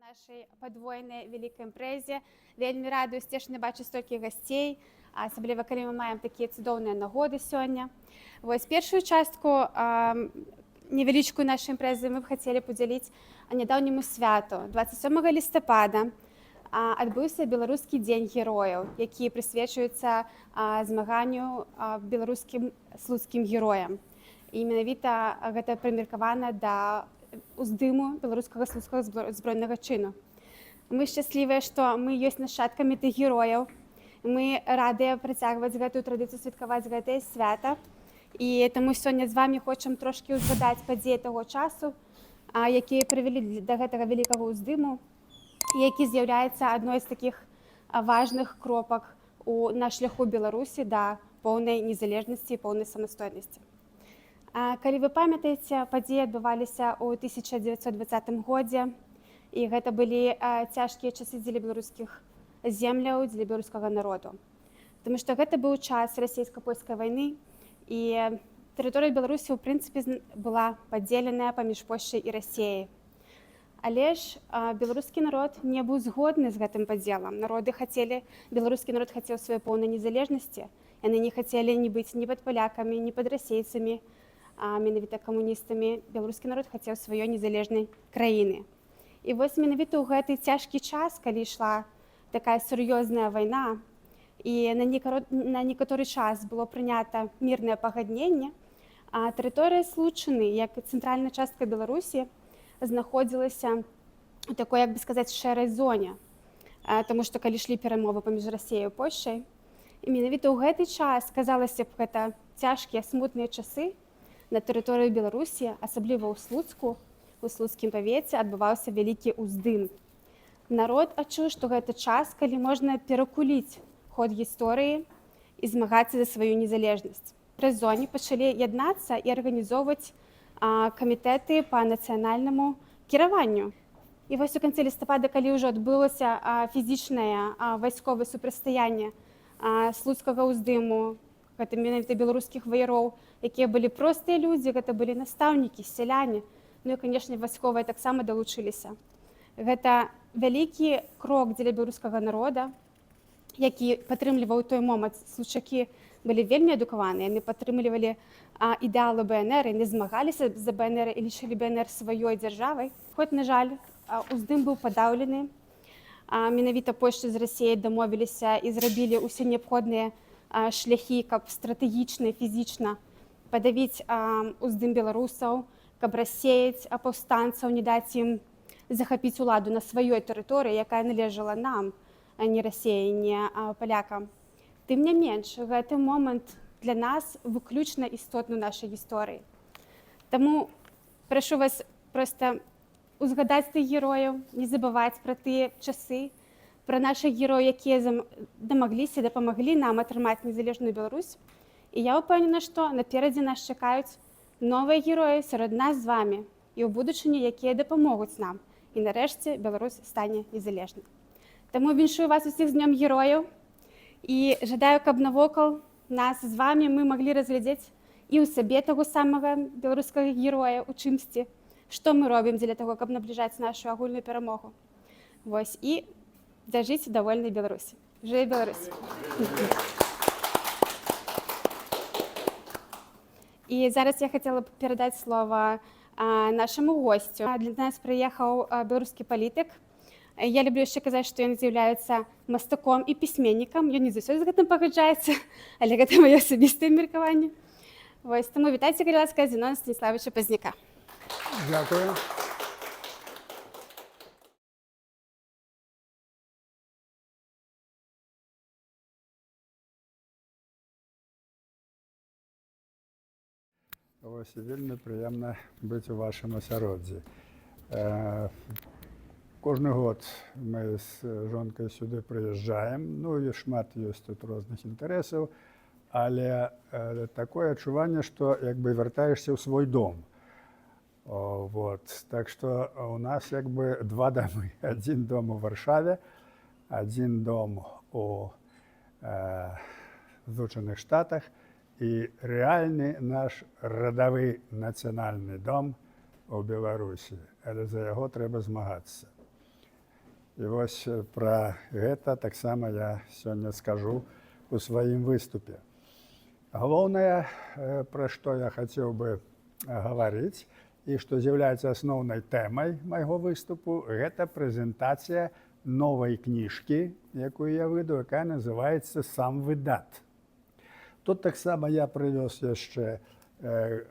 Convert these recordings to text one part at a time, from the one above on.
нашай падвойнай вялікай імпрэзе. Вельмі радуюсь цешна бачыць столькі гасцей, асабліва калі мы маем такія цудоўныя нагоды сёння. Вось першую частку невялічкую нашай імпрэзы мы б хацелі падзяліць нядаўняму святу. 27 лістапада адбыўся беларускі дзень герояў, які прысвечваецца змаганню беларускім слуцкім героям. І менавіта гэта прымеркавана да уздыму беларускага слуцкага збройнага чыну. Мы шчаслівыя, што мы ёсць нашчадкамі тых герояў. Мы радыя працягваць гэтую традыцыю святкаваць гэтае свята. І таму сёння з вамі хочам трошкі ўзгадаць падзеі таго часу, якія прывялі да гэтага вялікага ўздыму, які з'яўляецца адной з такіх важных кропак на шляху Беларусі да поўнай незалежнасці і поўнай самастойнасці. Калі вы памятаеце, падзеі адбываліся ў 1920 годзе, і гэта былі цяжкія часы дзеля беларускіх земляў, дзеля беларускага народу. Таму што гэта быў час расійска-польскай вайны, і тэрыторыя Беларусі, ў прынцыпе, была падзеленая паміж Польшчай і Расіяй. Але ж беларускі народ не быў згодны з гэтым падзелам. Беларускі народ хацеў сваёй поўнай незалежнасці. Яны не хацелі ні быць ні пад палякамі, ні пад расейцамі, менавіта камуністамі. Беларускі народ хацеў сваёй незалежнай краіны. І вось менавіта ў гэты цяжкі час, калі ішла такая сур'ёзная вайна, і на некаторы час было прынята мірнае пагадненне, тэрыторыя Случыны, як і цэнтральная частка Беларусі, знаходзілася у такой, як бы сказаць, шэрай зоне. Таму што калі ішлі перамовы паміж Расіяй і Польшчай, і менавіта ў гэты час, казалася б, гэта цяжкія смутныя часы, на тэрыторыі Беларусі, асабліва ў Слуцку, у слуцкім павеце адбываўся вялікі ўздым. Народ адчуў, што гэта час, калі можна перакуліць ход гісторыі і змагацца за сваю незалежнасць. Пры зоне пачалі яднацца і арганізоўваць камітэты па нацыянальнаму кіраванню. І вось у канцы лістапада, калі ўжо адбылося фізічнае вайсковае супрацьстаянне слуцкага ўздыму, гэта менавіта беларускіх ваяроў, якія былі простыя людзі, гэта былі настаўнікі, сяляне, ну і, канешне, вайсковыя таксама далучыліся. Гэта вялікі крок дзеля беларускага народа, які падтрымліваў той момант. Случакі былі вельмі адукаваныя, яны падтрымлівалі ідэалы БНР, яны змагаліся за БНР і лічылі БНР сваёй дзяржавай. Хоць, на жаль, уздым быў падаўлены. Менавіта Польшча з Расіяй дамовіліся і зрабілі ўсе неабходныя шляхі, каб стратэгічна і фізічна падавіць уздым беларусаў, каб рассеяць паўстанцаў, не даць ім захапіць уладу на сваёй тэрыторыі, якая належала нам, а не Расіяй, не палякам. Тым не менш, гэты момант для нас выключна істотны ў нашай гісторыі. Таму прашу вас проста узгадаць тых герояў, не забываць пра тыя часы, пра нашых герояў, якія дамагліся, дапамаглі нам атрымаць незалежную Беларусь. І я ўпэўнена, што наперадзе нас чакаюць новыя героі сярод нас з вамі і ў будучыні, якія дапамогуць нам. І нарэшце Беларусь стане незалежнай. Таму віншую вас усіх з Днём герояў і жадаю, каб навокал нас з вамі мы маглі разглядзець і ў сабе таго самага беларускага героя ў чымсьці, што мы робім дзеля таго, каб набліжаць нашу агульную перамогу. Вось, і зажыць у давольнай Беларусі. Жыве Беларусь! І зараз я хацела б перадаць слова нашаму госцю. Для нас прыехаў беларускі палітык. Я люблю яшчэ казаць, што ён з'яўляецца мастаком і пісьменнікам. Ён не заўсёды з гэтым пагаджаецца, але гэта маё асабістае меркаванне. Вось, таму вітайце, калі ласка, Зенона Станіславовича Пазняка. Дякую. Ось, вельмі прыемна быць у вашым асяроддзі. Кожны год мы з жонкай сюды прыязджаем, ну і шмат ёсць тут розных інтарэсаў, але такое адчуванне, што як бы вяртаешся ў свой дом. Так што у нас як бы два дамы. Адзін дом у Варшаве, адзін дом у Злучаных Штатах, і рэальны наш радавы нацыянальны дом у Беларусі, але за яго трэба змагацца. І вось пра гэта таксама я сёння скажу у сваім выступе. Галоўнае, пра што я хацеў бы гаварыць, і што з'яўляецца асноўнай тэмай майго выступу, гэта прэзентацыя новай кніжкі, якую я выдаў, якая называецца «Сам выдат». Тут таксама я прывёз яшчэ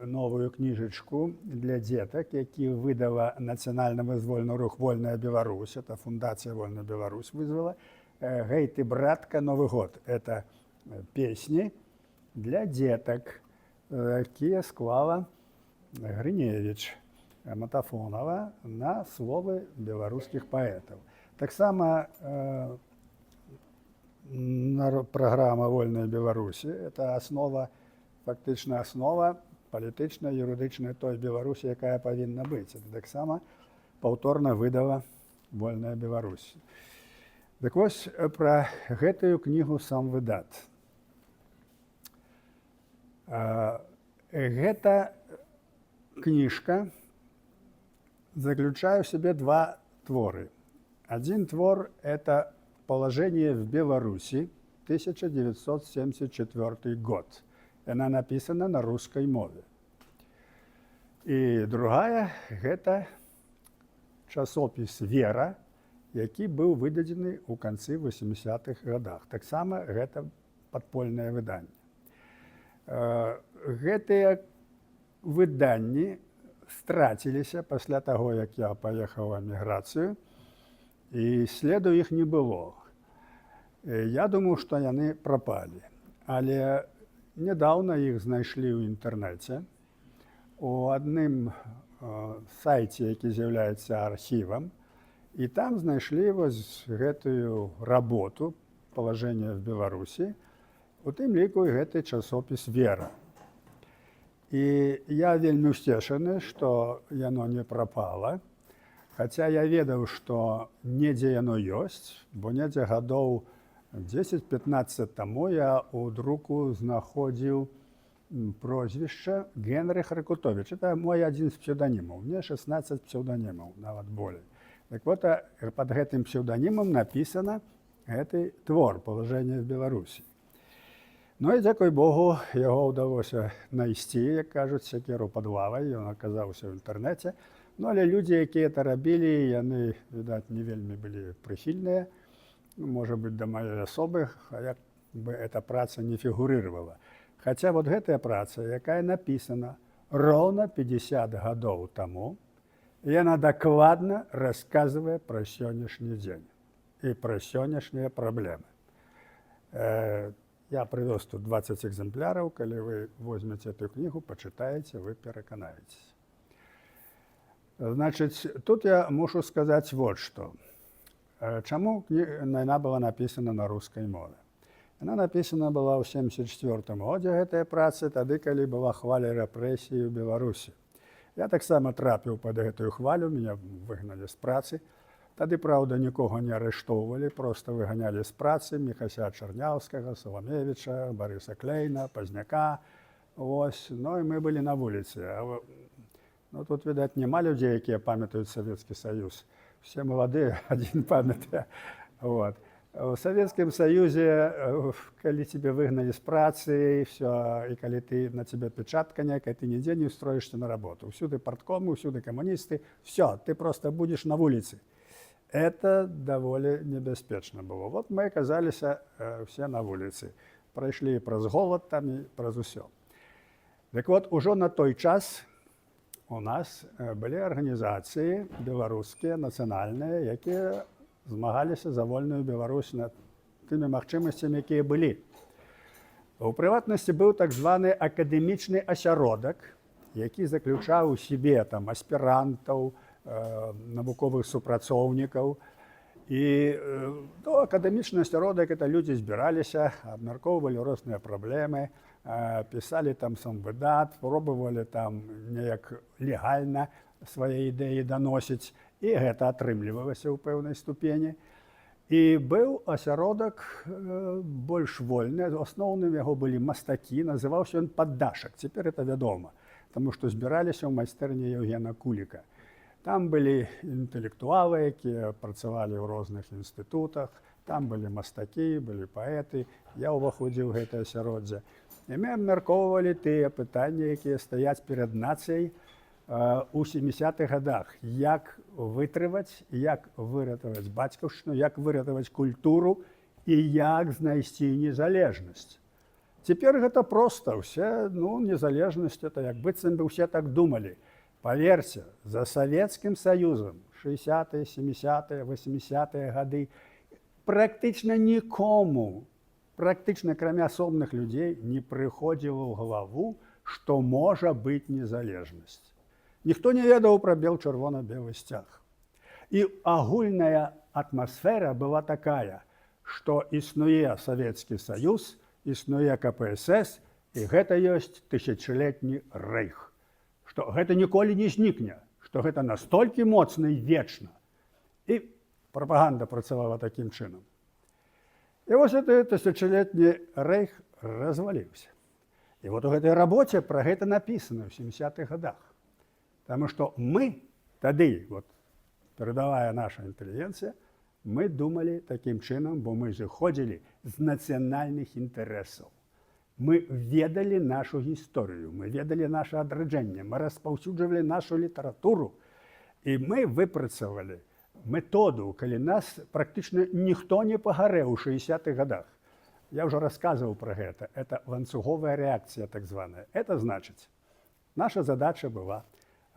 новую кніжачку для дзетак, які выдала нацыянальна-вызвольны рух «Вольная Беларусь». Это фундацыя «Вольная Беларусь» вызвала. «Гэй ты, братка, Новы год». Это песні для дзетак, якія склала Грыневіч Матафонова на словы беларускіх паэтаў. Таксама праграма «Вольная Беларусі» – это основа, фактычна основа палітычнай, юрыдычнай той Беларусі, якая павінна быць. Это таксама паўторна выдала «Вольная Беларусь». Так вось пра гэтую кнігу «Сам выдат». Гэта кніжка заключае ў сябе два творы. Один твор – это «Положение в Беларуси», 1974 год. Она написана на русской мове. И другая – это часопіс «Вера», які быў выдадзены ў канцы 80-х годах. Таксама гэта падпольнае выданне. Гэтыя выданні страціліся пасля таго, як я паехаў у эміграцыю, і следу іх не было. Я думаю, што яны прапалі. Але нядаўна іх знайшлі ў інтэрнэце. У адным сайце, які з'яўляецца архівам, і там знайшлі вось гэтую работу «Положение в Беларуси», у тым ліку і гэты часопіс «Вера». І я вельмі ўсцешаны, што яно не прапала, хаця я ведаў, што недзе яно ёсць, бо недзе гадоў 10-15 таму я ў друку знаходзіў прозвішча Генрых Ракутовіч. Это мой адзін з псевданімаў. Мне 16 псевданімаў, нават болей. Так вот, пад гэтым псевданімам напісана гэты твор «Положение в Беларуси». Ну і, дзякуй Богу, яго ўдалося знайсці, як кажуць, сякеру пад лавай, ён аказаўся ў інтэрнэце. Ну, але людзі, якія это рабілі, яны, відаць, не вельмі былі прыхільныя, можа быць, да маёй асобы, а як бы эта праца не фігурыравала. Хаця вот гэтая праца, якая напісана роўна 50 гадоў таму, яна дакладна расказвае пра сённяшні дзень і пра сённяшнія праблемы. Я прывёз тут 20 экземпляраў, калі вы возьмеце эту кнігу, пачытаеце, вы пераканаецеся. Значыць, тут я мушу сказаць вот што. Чаму яна была напісана на рускай мове? Яна напісана была ў 1974 годзе, гэтая праца, тады, калі была хваля рэпрэсіі ў Беларусі. Я таксама трапіў пад гэтую хвалю, мяне выгналі з працы. Тады, праўда, нікога не арыштоўвалі, проста выганялі з працы Міхася Чарняўскага, Саламевіча, Барыса Клейна, Пазняка. Ось. Ну і мы былі на вуліцы. Ну, тут, відаць, няма людзей, якія памятаюць Савецкі Саюз. Все маладыя, адзін памятае. Вот. У Савецкім Саюзе, калі цябе выгналі з працы, і калі на цябе печатка някая, ты нідзе не устроішся на работу. Усюды парткомы, усюды камуністы. Все, ты просто будзеш на вуліцы. Это даволі небяспечна было. Вот мы аказаліся все на вуліцы. Прайшлі праз голад там і праз усё. Так вот, ужо на той час у нас былі арганізацыі беларускія, нацыянальныя, якія змагаліся за вольную Беларусь над тымі магчымасцямі, якія былі. У прыватнасці быў так званы акадэмічны асяродак, які заключаў у сябе там аспірантаў, навуковых супрацоўнікаў. І акадэмічны асяродак – это людзі збіраліся, абмяркоўвалі розныя праблемы, пісалі там сам выдат, пробавалі там неяк легальна свае ідэі даносіць, і гэта атрымлівалася ў пэўнай ступені. І быў асяродак больш вольны, асноўным яго былі мастакі, называўся ён «Паддашак». Цяпер это вядома, таму што збіраліся ў майстэрні Еўгена Куліка. Там былі інтэлектуалы, якія працавалі ў розных інстытутах, там былі мастакі, былі паэты. Я ўваходзіў у гэтае асяроддзе. І мы абмяркоўвалі тыя пытанні, якія стаяць перад нацыяй у 70-х годах. Як вытрываць, як выратаваць бацькаўшчыну, як выратаваць культуру і як знайсці незалежнасць. Цяпер гэта проста. Усе, незалежнасць, это як быццам бы ўсе так думалі. Поверьте, за Советским Союзом 60-е, 70-е, 80-е годы практично никому, практично кроме особных людей, не приходило в голову, что может быть незалежность. Никто не ведал про бел-червоно-белый стяг. И агульная атмосфера была такая, что існуе Советский Союз, існуе КПСС, и гэта есть тысячелетний рэйх. Што гэта ніколі не знікне, што гэта настолькі моцна і вечна. І прапаганда працавала такім чынам. І вось гэты тысячалетні рэйх разваліўся. І вот у гэтай рабоце пра гэта напісана ў 70-х годах. Таму што мы тады, перадавая наша інтэлігенцыя, мы думалі такім чынам, бо мы зыходзілі з нацыянальных інтарэсаў. Мы ведалі нашу гісторыю, мы ведалі наше адраджэнне, мы распаўсюджвалі нашу літаратуру, і мы выпрацавалі методу, калі нас практычна ніхто не пагарэў у 60-х годах. Я ўжо расказваў пра гэта. Это ланцуговая рэакцыя, так званая. Это значыць, наша задача была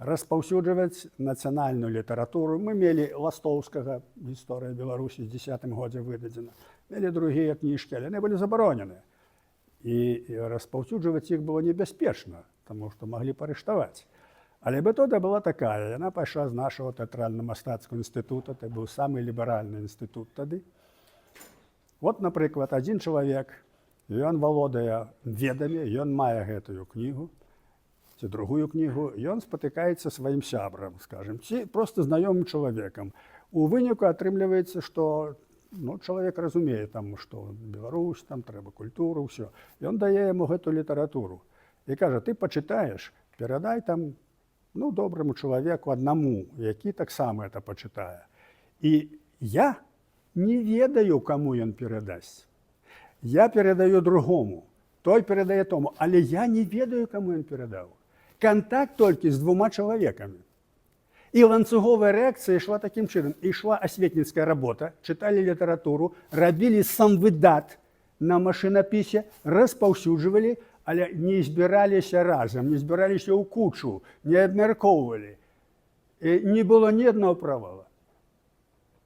распаўсюджваць нацыянальную літаратуру. Мы мелі Ластоўскага, гісторыя Беларусі, з 10-м годзе выдадзена. Мелі другія кніжкі, але яны былі забароненыя. І распаўсюджваць іх было небяспечна, таму што маглі парыштаваць. Але метода была такая. Яна пайшла з нашага тэатральна-мастацкага інстытута. Это быў самы ліберальны інстытут тады. Вот, напрыклад, адзін чалавек, ён валодае ведамі, ён мае гэтую кнігу, ці другую кнігу, ён спатыкаецца сваім сябрам, скажем, ці проста знаёмым чалавекам. У выніку атрымліваецца, што чалавек разумее, што Беларусь, там трэба культуру, ўсё. Ён дае яму гэту літаратуру і кажа, ты пачытаеш, перадай там добраму чалавеку аднаму, які таксама это пачытае. І я не ведаю, каму ён перадасць. Я перадаю другому, той перадае тому, але я не ведаю, каму ён перадаў. Кантакт толькі з двума чалавекамі. І ланцуговая рэакцыя ішла такім чынам. Ішла асветніцкая работа, чыталі літаратуру, рабілі сам выдат на машынапісе, распаўсюджвалі, але не збіраліся разам, не збіраліся ў кучу, не абмяркоўвалі. І не было ні аднаго правала.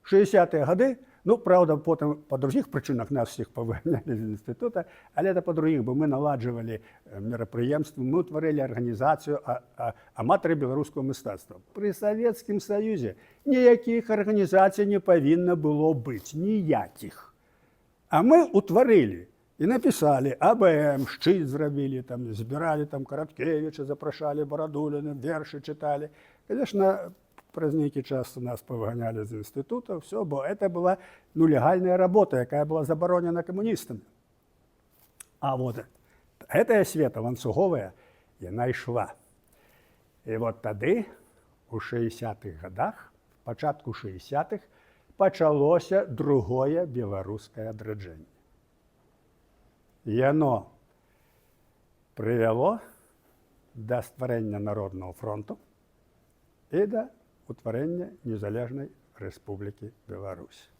60-е гады, правда, потым па другіх прычынах нас всіх павыганялі з інстытута, але это па другіх, бо мы наладжвалі мерапрыемствы, мы ўтварылі арганізацыю аматары беларускага мастацтва. Пры Савецкім Саюзе ніякіх арганізацый не павінна было быць, ніякіх. А мы ўтварылі і напісалі АБМ, шчыт зрабілі, збіралі Караткевіча, запрашалі Барадуліна, вершы чыталі. Конечно, праз нейкі час нас павыганялі з інстытута, все, бо это была легальная работа, якая была забаронена камуністамі. А вот гэтая света ланцуговая, яна ішла. І вот тады, у 60-х годах, пачатку 60-х, пачалося другое беларускае адраджэнне. Яно прывяло да стварэння Народнага фронту і да утварэння незалежнай Рэспублікі Беларусь.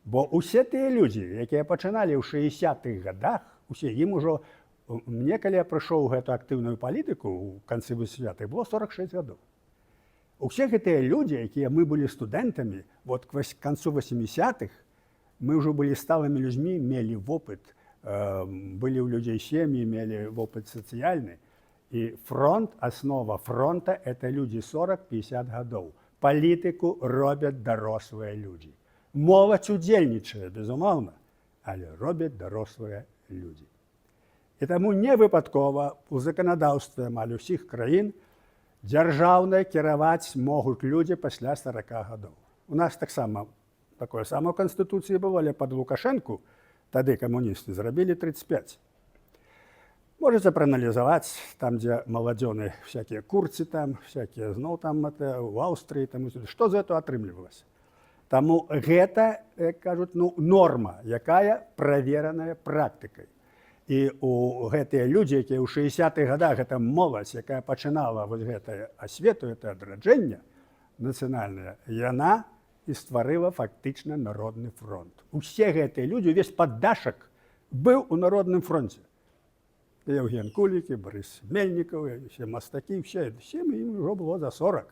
Бо усе тыя людзі, якія пачыналі ў 60-х годах, усе ім ужо, мне, калі я прыйшоў гэту актыўную палітыку ў канцы 80-х, было 46 гадоў. Усе гэтыя людзі, якія мы былі студэнтамі, вот к канцу 80-х мы ўжо былі сталымі людзьмі, мелі вопыт, былі ў людзей сем'і, мелі вопыт сацыяльны. І фронт, основа фронта – это люди 40-50 годов. Политику робят дорослые люди. Молодь удзельнічае, безумоўна, але робят дорослые люди. І таму не выпадкова у заканадаўстве амаль усіх краін дзяржаўна кіраваць могуць людзі пасля 40 годов. У нас таксама такое самае ў Канстытуцыі было, але пад Лукашэнку тады камуністы зрабілі 35. Можете проаналізаваць, там, дзе маладзёны, всякія курцы там, всякія зноў там, у Аўстрыі, там, што з этого атрымлівалася. Таму гэта, як кажуць, ну, норма, якая правераная практыкай. І у гэтыя людзі, якія ў 60-х годах, гэта моладзь, якая пачынала вось гэтае асвету, гэта адраджэнне нацыянальнае, яна і стварыла фактычна народны фронт. Усе гэтыя людзі, увесь паддашак быў у народным фронце. Евген Кулік, Борис Мельнікаў, все мастакі, всем ім ужо было за 40.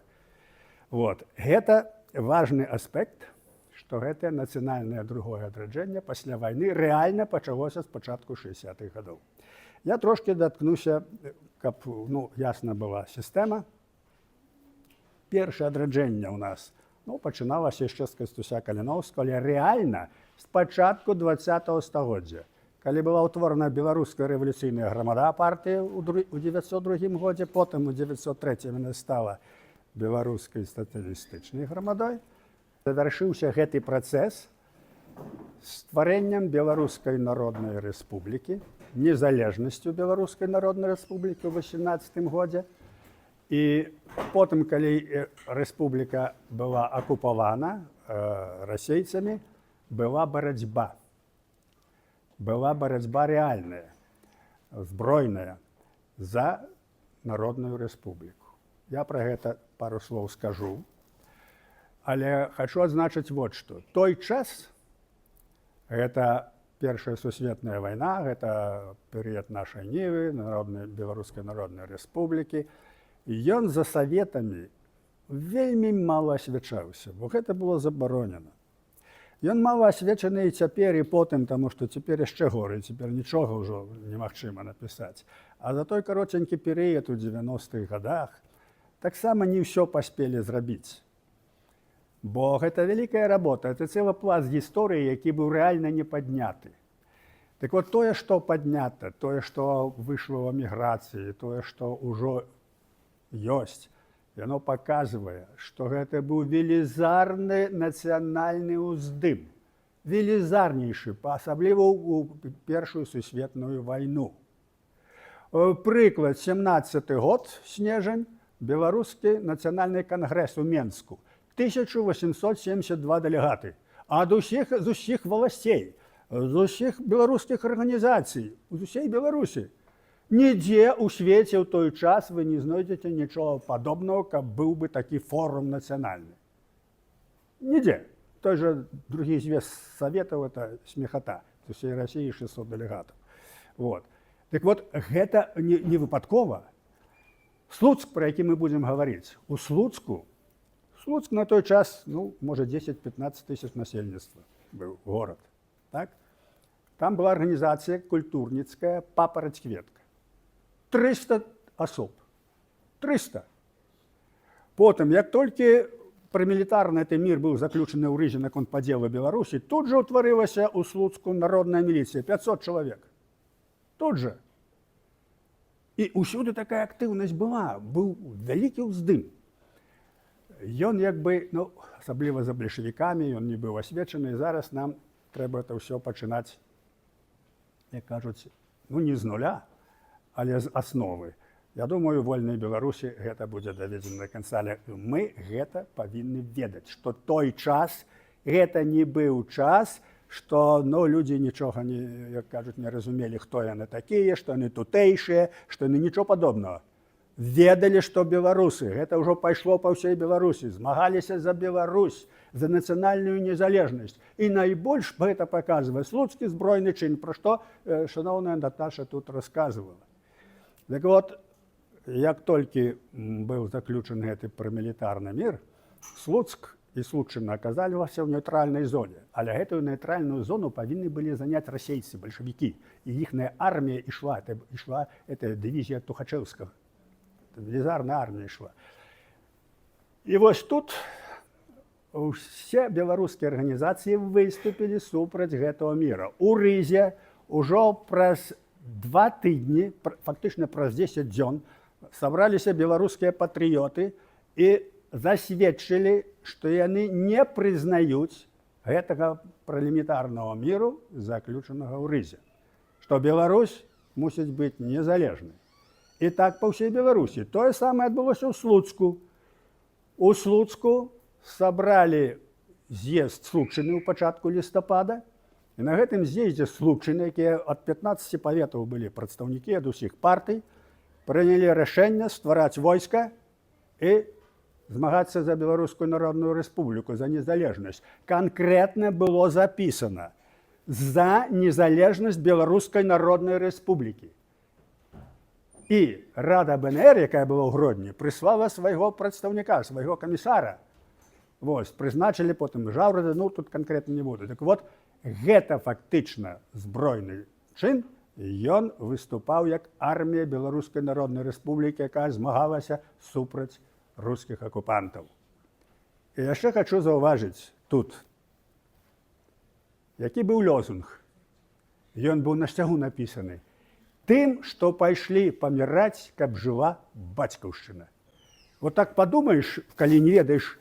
Вот. Гэта важны аспект, што гэтае нацыянальнае другое адраджэнне пасля вайны рэальна пачалося з пачатку 60-х гадоў. Я трошки даткнуся, каб ясна была сістэма. Першае адраджэнне ў нас пачыналася яшчэ з Кастуся Каліноўскага, але рэальна з пачатку 20-го стагоддзя, калі была ўтворана беларуская рэвалюцыйная грамада партыя ў 1902 годзе, потым у 1903 яна стала беларускай сацыялістычнай грамадой, завяршыўся гэты працэс стварэннем Беларускай народнай рэспублікі, незалежнасцю Беларускай народнай рэспублікі ў 18 годзе. І потым, калі рэспубліка была акупавана расейцамі, была барацьба. Была барацьба рэальная, збройная за народную рэспубліку. Я пра гэта пару слоў скажу. Але хочу адзначыць вот што. Той час, гэта Першая сусветная вайна, гэта перыяд нашай Нівы, Беларускай народнай рэспублікі, і ён за саветамі вельмі мала асвячаўся, бо гэта было забаронена. Ён мала асвечаны і цяпер, і потым, таму што цяпер яшчэ горай, цяпер нічога ўжо немагчыма напісаць. А за той каротенькі перыяд у 90-х годах таксама не ўсё паспелі зрабіць. Бо гэта вялікая работа, это цэлы пласт гісторыі, які быў рэальна не падняты. Так вот, тое, што паднята, тое, што выйшло ў эміграцыі, тое, што ўжо ёсць, яно паказвае, што гэта быў велізарны нацыянальны ўздым, велізарнейшы, асабліва ў Першую сусветную вайну. Прыклад, 17-й год, снежань, Беларускі нацыянальны кангрэс у Менску. 1872 дэлегаты. А з усіх валасцей, з усіх беларускіх арганізацый, з усей Беларусі. Нідзе ў свеце ў той час вы не знойдзеце нічога падобнага, каб быў бы такі форум нацыянальны. Нідзе. Той же другі з'езд Саветаў — это смехата. З усей Расіі 600 дэлегатаў. Вот. Так вот, гэта не выпадкова. Слуцк, про які мы будзем гаварыць, у Слуцку, Слуцк на той час, можа, 10-15 тысяч насельніцтва быў горад. Так? Там была арганізацыя культурніцкая «Папараць-кветка». 300 асоб. 300. Потым, як толькі прамілітарны мір быў заключаны ў Рызе наконт падзелу Беларусі, тут жа ўтварылася ў Слуцку народная міліцыя, 500 чалавек. Тут жа. І ўсюды такая актыўнасць была, быў вялікі ўздым. Ён асабліва за бальшавікамі, ён не быў асвечаны, і зараз нам трэба это ўсё пачынаць, як кажуць, не з нуля, але з асновы. Я думаю, вольнай Беларусі гэта будзе даведзена да канца, але мы гэта павінны ведаць, што той час гэта не быў час, што людзі нічога, як кажуць, не разумелі, хто яны такія, што яны тутэйшыя, што яны нічого падобнага. Ведалі, што беларусы, гэта ўжо пайшло па ўсей Беларусі, змагаліся за Беларусь, за нацыянальную незалежнасць. І найбольш гэта паказвае слуцкі збройны чын, пра што шаноўная Наташа тут расказвала. Так вот, як толькі быў заключаны гэты прамілітарны мір, Слуцк і Случчына аказаліся ў нейтральнай зоне. Але гэтую нейтральную зону павінны былі заняць расейцы, бальшавікі. І іхная армія ішла, это дывізія Тухачэўскага. Велізарная армія ішла. І вось тут усе беларускія арганізацыі выступілі супраць гэтага міра. У Рызе ўжо праз 2 тыдні, фактычна праз 10 дзён, сабраліся беларускія патрыёты і засведчылі, што яны не прызнаюць гэтага пралімітарнага міру, заключанага ў Рызе. Што Беларусь мусіць быць незалежнай. І так па ўсей Беларусі. Тое самае адбылося ў Слуцку. У Слуцку сабралі з'езд Слуцчыны ў пачатку лістапада, і на гэтым з'ездзе Слуцчыны, якія ад 15 паветаў былі прадстаўнікі ад усіх партый, прынялі рашэнне ствараць войска і змагацца за Беларускую Народную Рэспубліку, за незалежнасць. Канкрэтна было запісана за незалежнасць Беларускай Народнай Рэспублікі. І Рада БНР, якая была ў Гродні, прыслала свайго прадстаўніка, свайго камісара. Вось, прызначылі потым Жаўрада, ну тут канкрэтна не буду. Так вот, гэта фактычна збройны чын, ён выступаў як армія Беларускай Народнай Рэспублікі, якая змагалася супраць рускіх акупантаў. І яшчэ хачу заўважыць тут, які быў лозунг. Ён быў на сцягу напісаны. Тым, што пайшлі паміраць, каб жыла бацькаўшчына. Вот так падумаеш, калі не ведаеш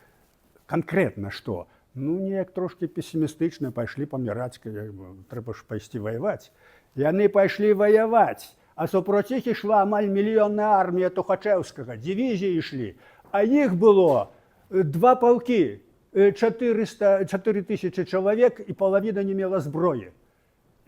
канкрэтна што, ну неяк трошкі песімістычна пайшлі паміраць, трэба ж пайсці ваяваць. Яны пайшлі ваяваць, а супроць іх ішла амаль мільённая армія Тухачэўскага, дывізіі ішлі, а іх было 2 палкі, 4000 чалавек, і палавіна не мела зброі.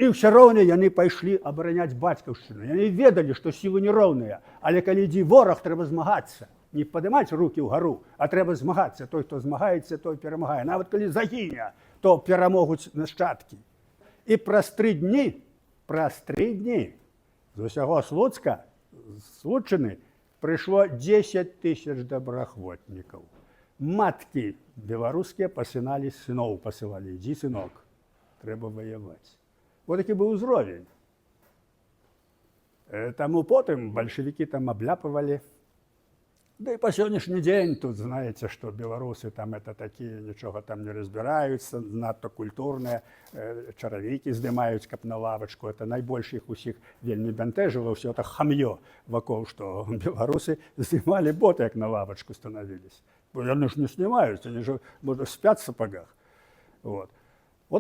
І ўсё роўна яны пайшлі абараняць бацькаўшчыну. Яны ведалі, што сілы нероўныя, але калі ідзе вораг, трэба змагацца. Не падымаць рукі ўгару, а трэба змагацца. Той, хто змагаецца, той перамагае. Нават калі загіне, то перамогуць нашчадкі. І праз 3 дні з усяго Слуцка, з Слуцчыны, прыйшло 10 000 добраахвотнікаў. Маткі беларускія пасыналі сыноў, пасылалі: ідзі, сынок, трэба ваяваць. Вот такі быў узровень. Таму потым бальшавікі там абляпывалі. Да і па сённяшні дзень тут, знаеце, што беларусы там это такія, нічога там не разбіраюцца, надта культурныя, чаравікі здымаюць, каб на лавачку. Это найбольш іх усіх вельмі бянтэжыла, ўсё это хам'ё вакол, што беларусы здымалі боты, як на лавачку станавіліся. Бо яны ж не знімаюць, яны ж спяць в сапагах. Вот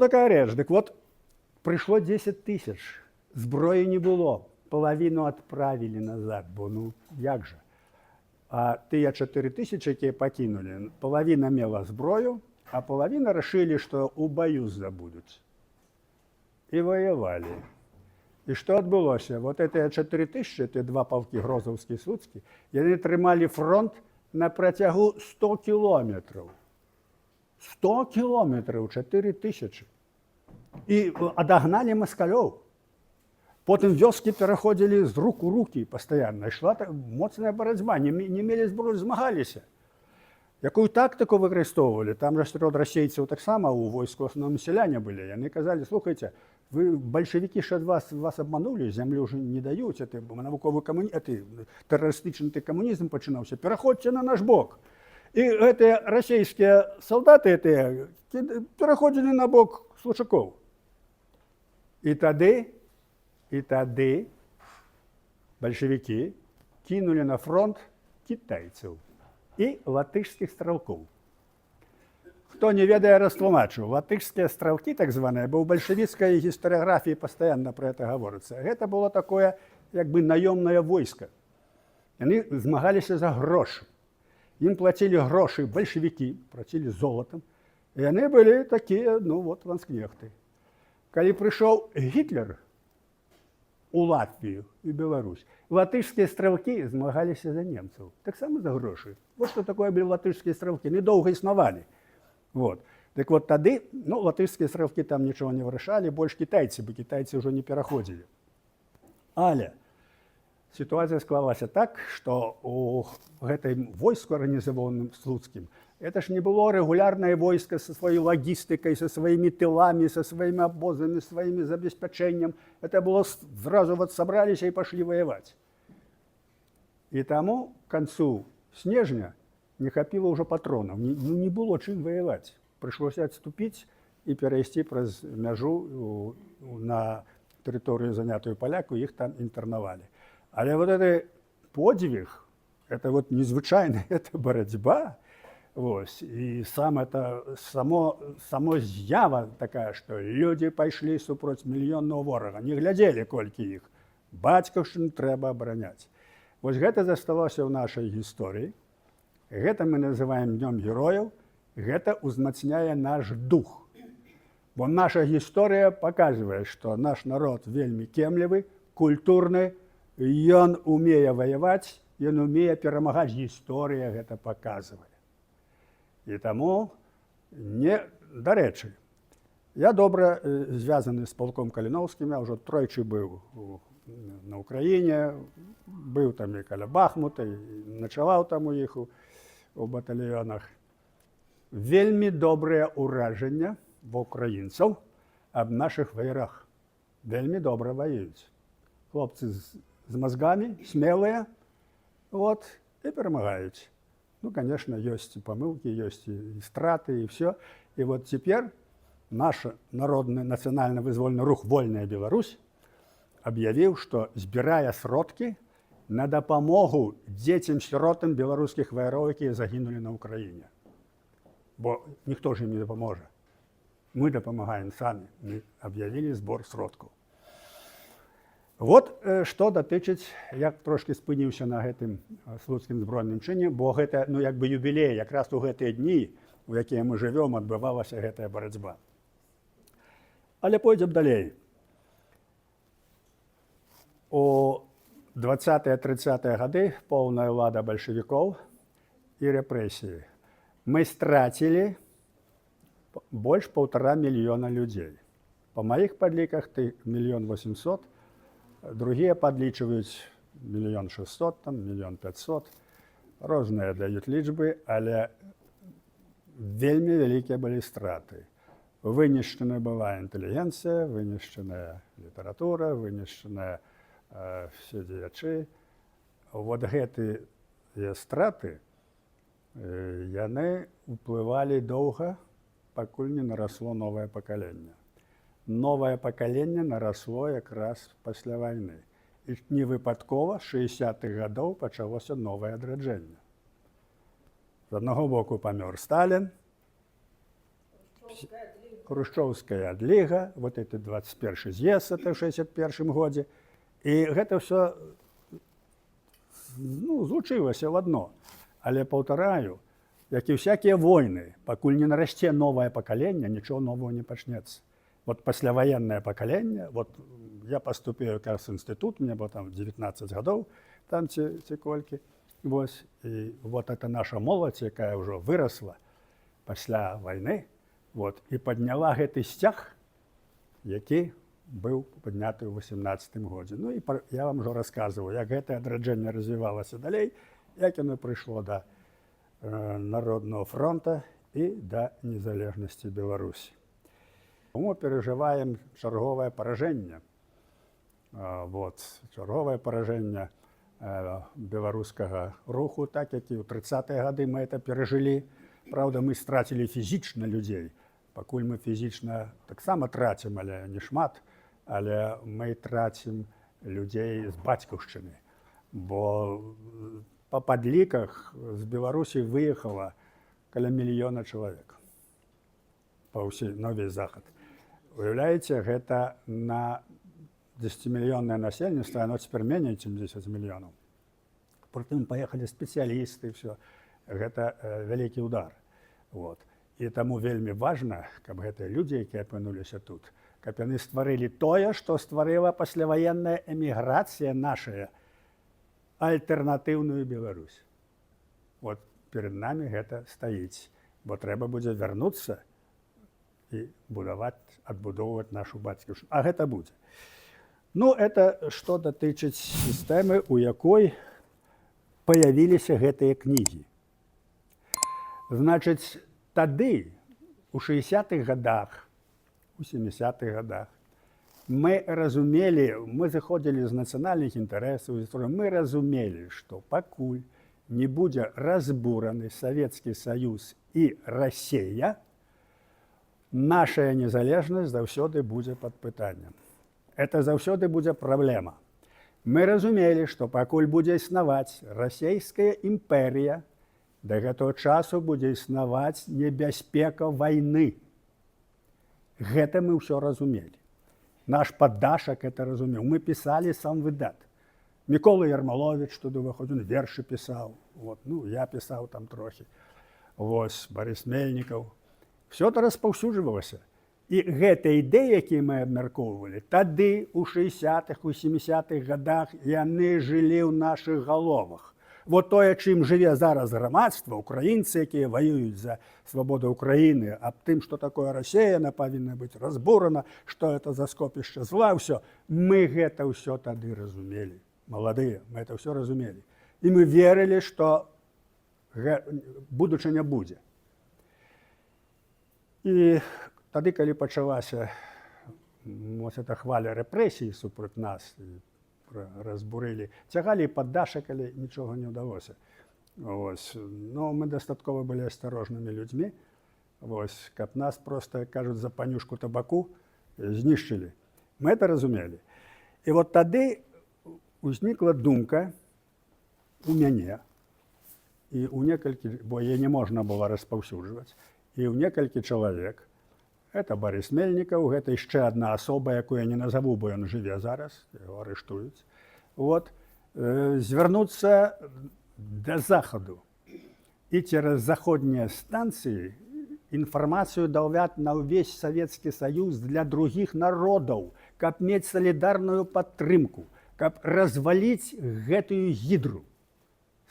такая рэч. Дык вот, прыйшло 10 000, зброі не было, палавіну адправілі назад, бо ну як жа. А тыя 4000, якія пакінулі, палавіна мела зброю, а палавіна рашылі, што ў баю забудуць. І ваявалі. І што адбылося? Вот гэтыя 4000, тыя 2 палкі грозаўскі і слуцкі, яны трымалі фронт на працягу 100 кілометраў. 100 кілометраў, 4000. І адагналі маскалёў. Потым вёскі пераходзілі з рук у рукі пастаянна. Ішла моцная барацьба, не мелі зброю, змагаліся. Якую тактыку выкарыстоўвалі? Там жа сярод расейцаў таксама ў войску асноўным сяляне былі. Яны казалі: слухайце, вы бальшавікі ж ад вас абманулі, зямлю ўжо не даюць, навуковы тэрарыстычны камунізм пачынаўся, пераходзьце на наш бок. І гэтыя расейскія салдаты пераходзілі на бок случакоў. І тады бальшавікі кінулі на фронт кітайцаў і латышскіх стралкоў. Хто не ведае, растлумачу. Латышскія стралкі, так званыя, бо ў бальшавіцкай гістарыяграфіі пастаянна пра гэта гаворыцца. Гэта было такое, як бы наёмнае войска. Яны змагаліся за грошы. Ім плацілі грошы бальшавікі, плацілі золатам. І яны былі такія, ланскнехты. Калі прыйшоў Гітлер у Латвію і Беларусь, латышскія стралкі змагаліся за немцаў. Таксама за грошы. Вот што такое былі латышскія стралкі. Недоўга існавалі. Так вот тады латышскія стралкі там нічого не вырашалі, больш кітайцы, бо кітайцы ўжо не пераходзілі. Але сітуацыя склалася так, што у гэтай войску арганізаваным слуцкім это ж не было регулярное войско со своей логистикой, со своими тылами, со своими обозами, своим забеспечением. Это было сразу собрались и пошли воевать. И тому к концу снежня не хапило уже патронов, не было чем воевать. Пришлось отступить и перейти праз мяжу на территорию, занятую поляку, их там интерновали. Але вот это подвиг, это вот незвычайная это борьба. І само з'ява такая, што людзі пайшлі супроць мільённого ворага, не глядзелі, колькі іх. Бацькаўшчыну трэба абараняць. Вось гэта засталося ў нашай гісторыі. Гэта мы называем днём герояў. Гэта ўзмацняе наш дух. Бо наша гісторыя паказвае, што наш народ вельмі кемлівы, культурны, ён умее ваяваць, ён умее перамагаць. Гісторыя гэта паказвае. І таму, дарэчы, я добра звязаны з палком Каліноўскім, я ўжо тройчы быў на Ўкраіне, быў там і каля Бахмута, і начаваў там у іх у батальёнах. Вельмі добрае ўражанне ва ўкраінцаў аб нашых ваярах. Вельмі добра ваююць. Хлопцы з мазгамі, смелыя, і перамагаюць. Ну, конечно, ёсць і памылкі, ёсць і страты, і все. І вот цяпер наш народны нацыянальна-вызвольны рух «Вольная Беларусь» аб'явіў, што збірае сродкі на дапамогу дзецям-сіротам беларускіх ваяроў, якія загінулі на Ўкраіне. Бо ніхто ж ім не дапаможа. Мы дапамагаем самі. Мы аб'явілі збор сродкаў. Вот што датычыць, я трошкі спыніўся на гэтым слуцкім збройным чыне, бо гэта, як бы юбілей, якраз у гэтыя дні, у якія мы жывём, адбывалася гэтая барацьба. Але пойдзем далей. У 20-30-е гады поўная ўлада бальшавікоў і рэпрэсіі. Мы страцілі больш 1,5 мільёна людзей. Па маіх падліках 1 800 000, другія падлічваюць 1 600 000, там 1 500 000. Розныя даюць лічбы, але вельмі вялікія былі страты. Вынішчана была інтэлігенцыя, вынішчаная літаратура, вынішчаная все дзеячы. Вот гэтыя страты, яны ўплывалі доўга, пакуль не нарасло новае пакаленне. Новае пакаленне нарасло якраз пасля вайны. І не выпадкова з 60-х гадоў пачалося новае адраджэнне. З аднаго боку памёр Сталін, хрушчоўская адліга, вот это 21-й з'езд в 61-м годзе. І гэта ўсё злучылася в одно. Але паўтараю, як і всякія войны, пакуль не нарасце новае пакаленне, нічого нового не пачнецца. Вот пасляваеннае пакаленне, вот я паступіў якраз в інстытут, мне было там 19 гадоў, там ці колькі. Вось, і вот это наша моладзь, якая ўжо вырасла пасля вайны, вот, і падняла гэты сцяг, які быў падняты ў 18-м годзе. Ну і я вам ужо расказваю, як гэтае адраджэнне развівалася далей, як яно прыйшло да Народного фронта і да незалежнасці Беларусі. Мы перажываем чарговае паражэнне. Чарговае паражэнне беларускага руху, так як і ў 30-е гады мы это перажылі. Праўда, мы страцілі фізічна людзей. Пакуль мы фізічна таксама трацім, але не шмат, але мы трацім людзей з бацькаўшчыны. Бо па падліках з Беларусі выехала каля 1 мільёна чалавек на ўвесь захад. Уяўляеце, гэта на 10-мільённае насельніцтва, оно цяпер меней, чым 10 мільёнаў. Прытым паехалі спецыялісты, все. Гэта вялікі ўдар. І таму вельмі важна, каб гэтыя людзі, якія апынуліся тут, каб яны стварылі тое, што стварыла пасляваенная эміграцыя нашая, альтэрнатыўную Беларусь. Вот перед намі гэта стаіць, бо трэба будзе вярнуцца і адбудоўваць нашу бацькаўшчыну. А гэта будзе. Ну, это што датычыць сістэмы, у якой паявіліся гэтыя кнігі. Значыць, тады, у 60-х гадах, у 70-х гадах, мы разумелі, мы заходзілі з нацыянальных інтарэсаў, мы разумелі, што пакуль не будзе разбураны Савецкі Саюз і Расія, наша незалежнасць заўсёды будзе пад пытаннем. Это заўсёды будзе праблема. Мы разумелі, што пакуль будзе існаваць расійская імперія, да гэтага часу будзе існаваць небяспека вайны. Гэта мы ўсё разумелі. Наш паддашак это разумеў. Мы пісалі сам выдат. Мікола Ярмалович туды выходзіў, он вершы пісаў. Вот. Ну, я пісаў там трохі. Вось, Барыс Мельнікаў. Все это распаўсюджвалася. І гэтыя ідэі, якія мы абмяркоўвалі, тады, у 60-х, у 70-х годах, яны жылі ў нашых галовах. Вот тое, чым жыве зараз грамадства, украінцы, якія ваююць за свабоду Украіны, аб тым, што такое Расія, яна павінна быць разбурана, што это за скопішча зла, ўсё. Мы гэта ўсё тады разумелі. Маладыя, мы это ўсё разумелі. І мы верылі, што будучыня будзе. І тады, калі пачалася эта хваля рэпрэсій супроць нас, разбурылі, цягалі паддашак, але нічога не ўдалося. Но мы дастаткова былі асцярожнымі людзьмі, каб нас проста, кажуць, за панюшку табаку знішчылі. Мы это разумелі. І вот тады узнікла думка у мяне, і у некалькі, бо яе не можна было распаўсюджваць, і ў некалькі чалавек, это Барыс Мельнікаў, гэта яшчэ адна асоба, якую я не назову, бо ён жыве зараз, яго арыштуюць, звярнуцца да захаду і цераз заходнія станцыі інфармацыю даўваць на ўвесь Савецкі Саюз для другіх народаў, каб мець салідарную падтрымку, каб разваліць гэтую гідру.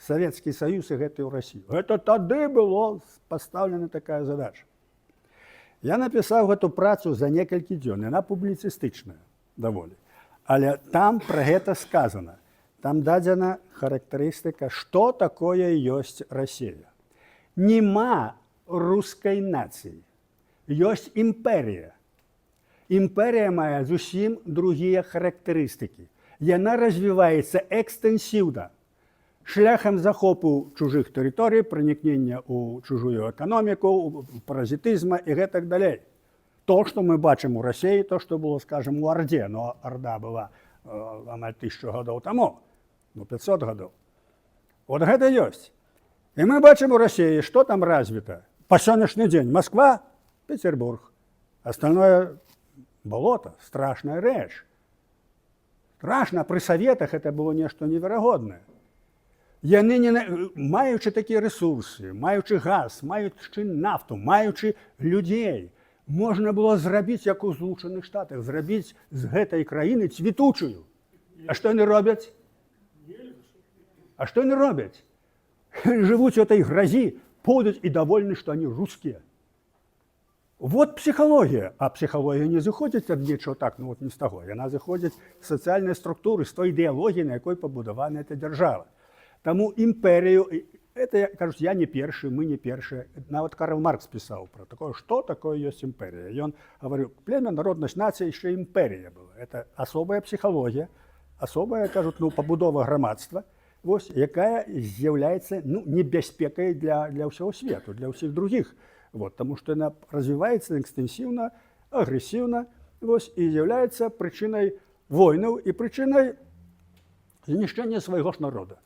Савецкі Саюз і гэтую Расію. Гэта тады было пастаўлена такая задача. Я напісаў гэту працу за некалькі дзён, яна публіцыстычная даволі. Але там пра гэта сказана. Там дадзена характарыстыка, што такое ёсць Расія. Нема рускай нацыі. Ёсць імперія. Імперія мае зусім другія характарыстыкі. Яна развіваецца экстэнсіўна, шляхам захопу чужых тэрыторый, пранікнення ў чужую эканоміку, паразітызма і гэтак далей. То, што мы бачым у Расіі, то, што было, скажем, у Орде, но Орда была амаль 1000 гадоў таму, 500 гадоў. Вот гэта ёсць. І мы бачым у Расіі, што там развіта. Па сённяшні дзень Москва, Петербург. Остальное болото, страшная рэч. Страшна, пры саветах это было нешта неверагоднае. Яны, маючы такія рэсурсы, маючы газ, маючы нафту, маючы людзей, можна было зрабіць, як у Злучаных Штатах, зрабіць з гэтай краіны цвітучую. А што яны робяць? А што яны робяць? Жывуць у этой гразі, пойдуць і довольны, што они рускія. Вот псіхалогія. А псіхалогія не зыходзіць ад нечого так, ну вот не з таго. Яна зыходзіць з сацыяльнай структуры, з той ідэалогіі, на якой пабудавана эта дзяржава. Таму імперію, это, кажуць, я не першы, мы не першыя. Нават Карл Маркс пісаў пра такое, што такое ёсць імперія. Ён гаварыў, племя, народнасць, нацыя, яшчэ імперія была. Это асобая псіхалогія, асобая, кажуць, пабудова грамадства, якая з'яўляецца небяспекай для ўсяго свету, для ўсіх другіх. Таму што яна развіваецца экстэнсіўна, агрэсіўна і з'яўляецца прычынай войнаў і прычынай знішчэння свайго ж народа.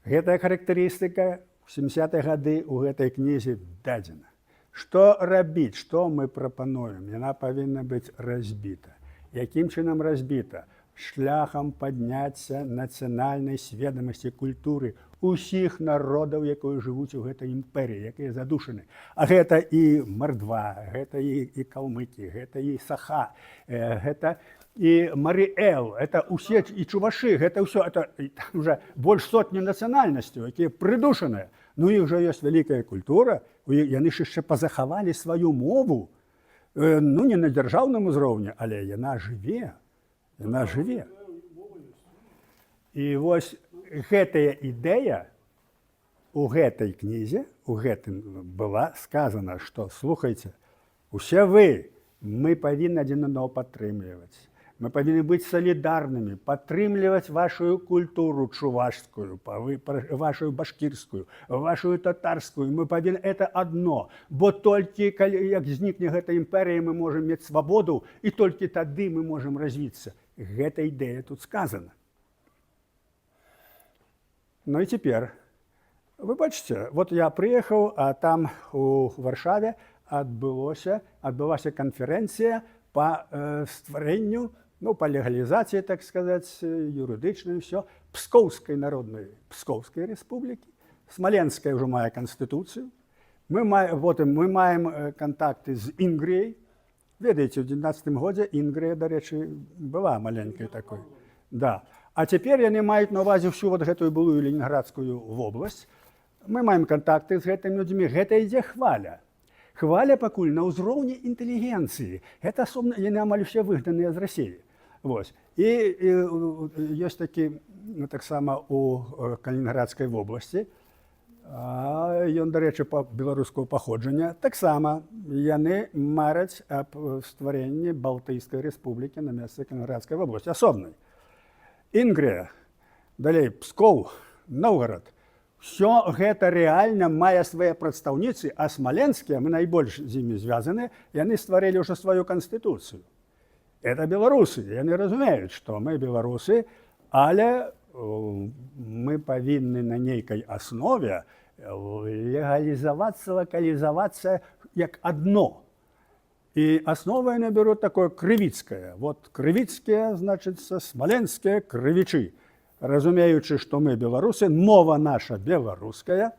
Гэтая характарыстыка ў 70-е гады ў гэтай кнізе дадзена. Што рабіць, што мы прапануем? Яна павінна быць разбіта. Якім чынам разбіта? Шляхам падняцця нацыянальнай сведамасці культуры усіх народаў, якія жывуць у гэтай імперіі, якія задушаны. А гэта і мордва, гэта і калмыкі, гэта і саха, гэта і марыэл, это усе і чувашы, гэта ўсё, это уже больш сотні нацыянальнасцяў, якія прыдушаныя. Ну і ўжо ёсць вялікая культура, яны ж яшчэ пазахавалі сваю мову, ну не на дзяржаўным узроўні, але яна жыве. Яна жыве. І вось гэтая ідэя у гэтай кнізе, у гэтым была сказана, што, слухайце, усе вы, мы павінны адзін аднаго падтрымліваць. Мы павінны быць салідарнымі, падтрымліваць вашу культуру чувашскую, вашу башкірскую, вашу татарскую. Мы павінны это адно, бо толькі калі як знікне гэта імперія, мы можам мець свабоду, і толькі тады мы можам развіцца. Гэта ідэя тут сказана. Ну і цяпер, вы бачыце, вот я прыехаў, а там у Варшаве адбылася канферэнцыя по стварэнню, ну, по легалізації, так сказаць, юрыдычнай, все, Пскоўскай народнай Пскоўскай рэспублікі. Смаленская ўжо мае канстытуцыю. Мы маем кантакты з Інгрыяй. Ведаеце, ў 19 годзе Інгрыя, дарэчы, была маленькай такой. Да. А цяпер яны маюць на ўвазе ўсю вот гэтую былую Ленінградскую вобласць. Мы маем кантакты з гэтымі людзьмі. Гэта ідзе хваля. Хваля пакуль на ўзроўні інтэлігенцыі. Гэта асобна, яны амаль усе выгнаныя з Расіі. Вось. І ёсць такі, таксама у Калінінградскай вобласці, ён, дарэчы, беларускага паходжання, таксама яны мараць аб стварэнні Балтыйскай рэспублікі на месцы Калінінградскай вобласці, асобнай. Інгрыя, далей Пскоў, Новгарад. Усё гэта рэальна мае свае прадстаўніцы, а смаленскія, мы найбольш з імі звязаны, яны стварылі ўжо сваю канстытуцыю. Это беларусы, яны разумеюць, што мы беларусы, але мы павінны на нейкай аснове легалізавацца, лакалізавацца як адно. І аснову яны бяруць такое крывіцкае. Вот крывіцкія, значыцца, смаленскія крывічы. Разумеючы, што мы беларусы, мова наша беларуская,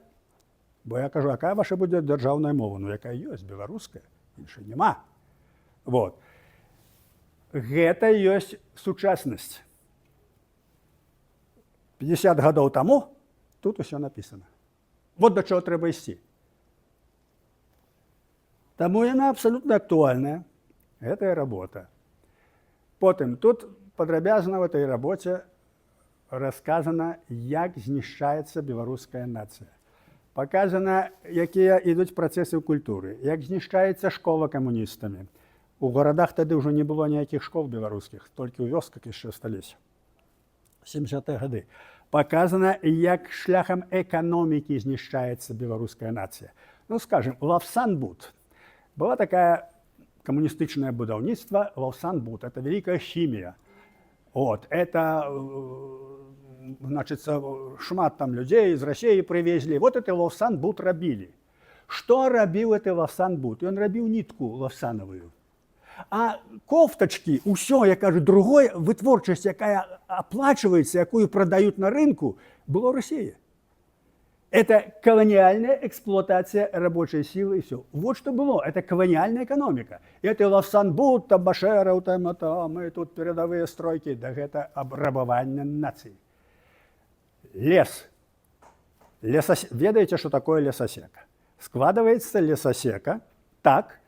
бо я кажу, якая ваша будзе дзяржаўная мова? Ну, якая ёсць, беларуская, іншай няма. Вот. Гэта ёсць сучаснасць. 50 гадоў таму тут усё напісана. Вот да чаго трэба ісці. Таму яна абсалютна актуальная, гэтая работа. Потым тут падрабязна ў этой рабоце расказана, як знішчаецца беларуская нацыя. Паказана, якія ідуць працэсы ў культуры, як знішчаецца школа камуністамі. У гарадах тады ўжо не было ніякіх школ беларускіх, толькі ў вёсках яшчэ асталіся. 70-е гады. Паказана, як шляхам эканомікі знішчаецца беларуская нацыя. Ну, скажем, Лавсанбуд. Была такая камуністычнае будаўніцтва Лавсанбуд. Это вялікая хімія. Вот. Это, значит, шмат там людзей з Расіі прывезлі. Вот это Лавсанбуд рабілі. Што рабіў это Лавсанбуд? Ён рабіў нітку лавсанавую. А кофтачкі, ўсё, я кажу, другой вытворчасць, якая аплачваецца, якую прадаюць на рынку, было ў Расіі. Это колониальная эксплуатация рабочей силы и все. Вот что было. Это колониальная экономика. Это Лавсанбуд, Табашеров, мы тут передовые стройки. Да это обрабование наций. Лес. Ведаете, что такое лесосека? Складывается лесосека так,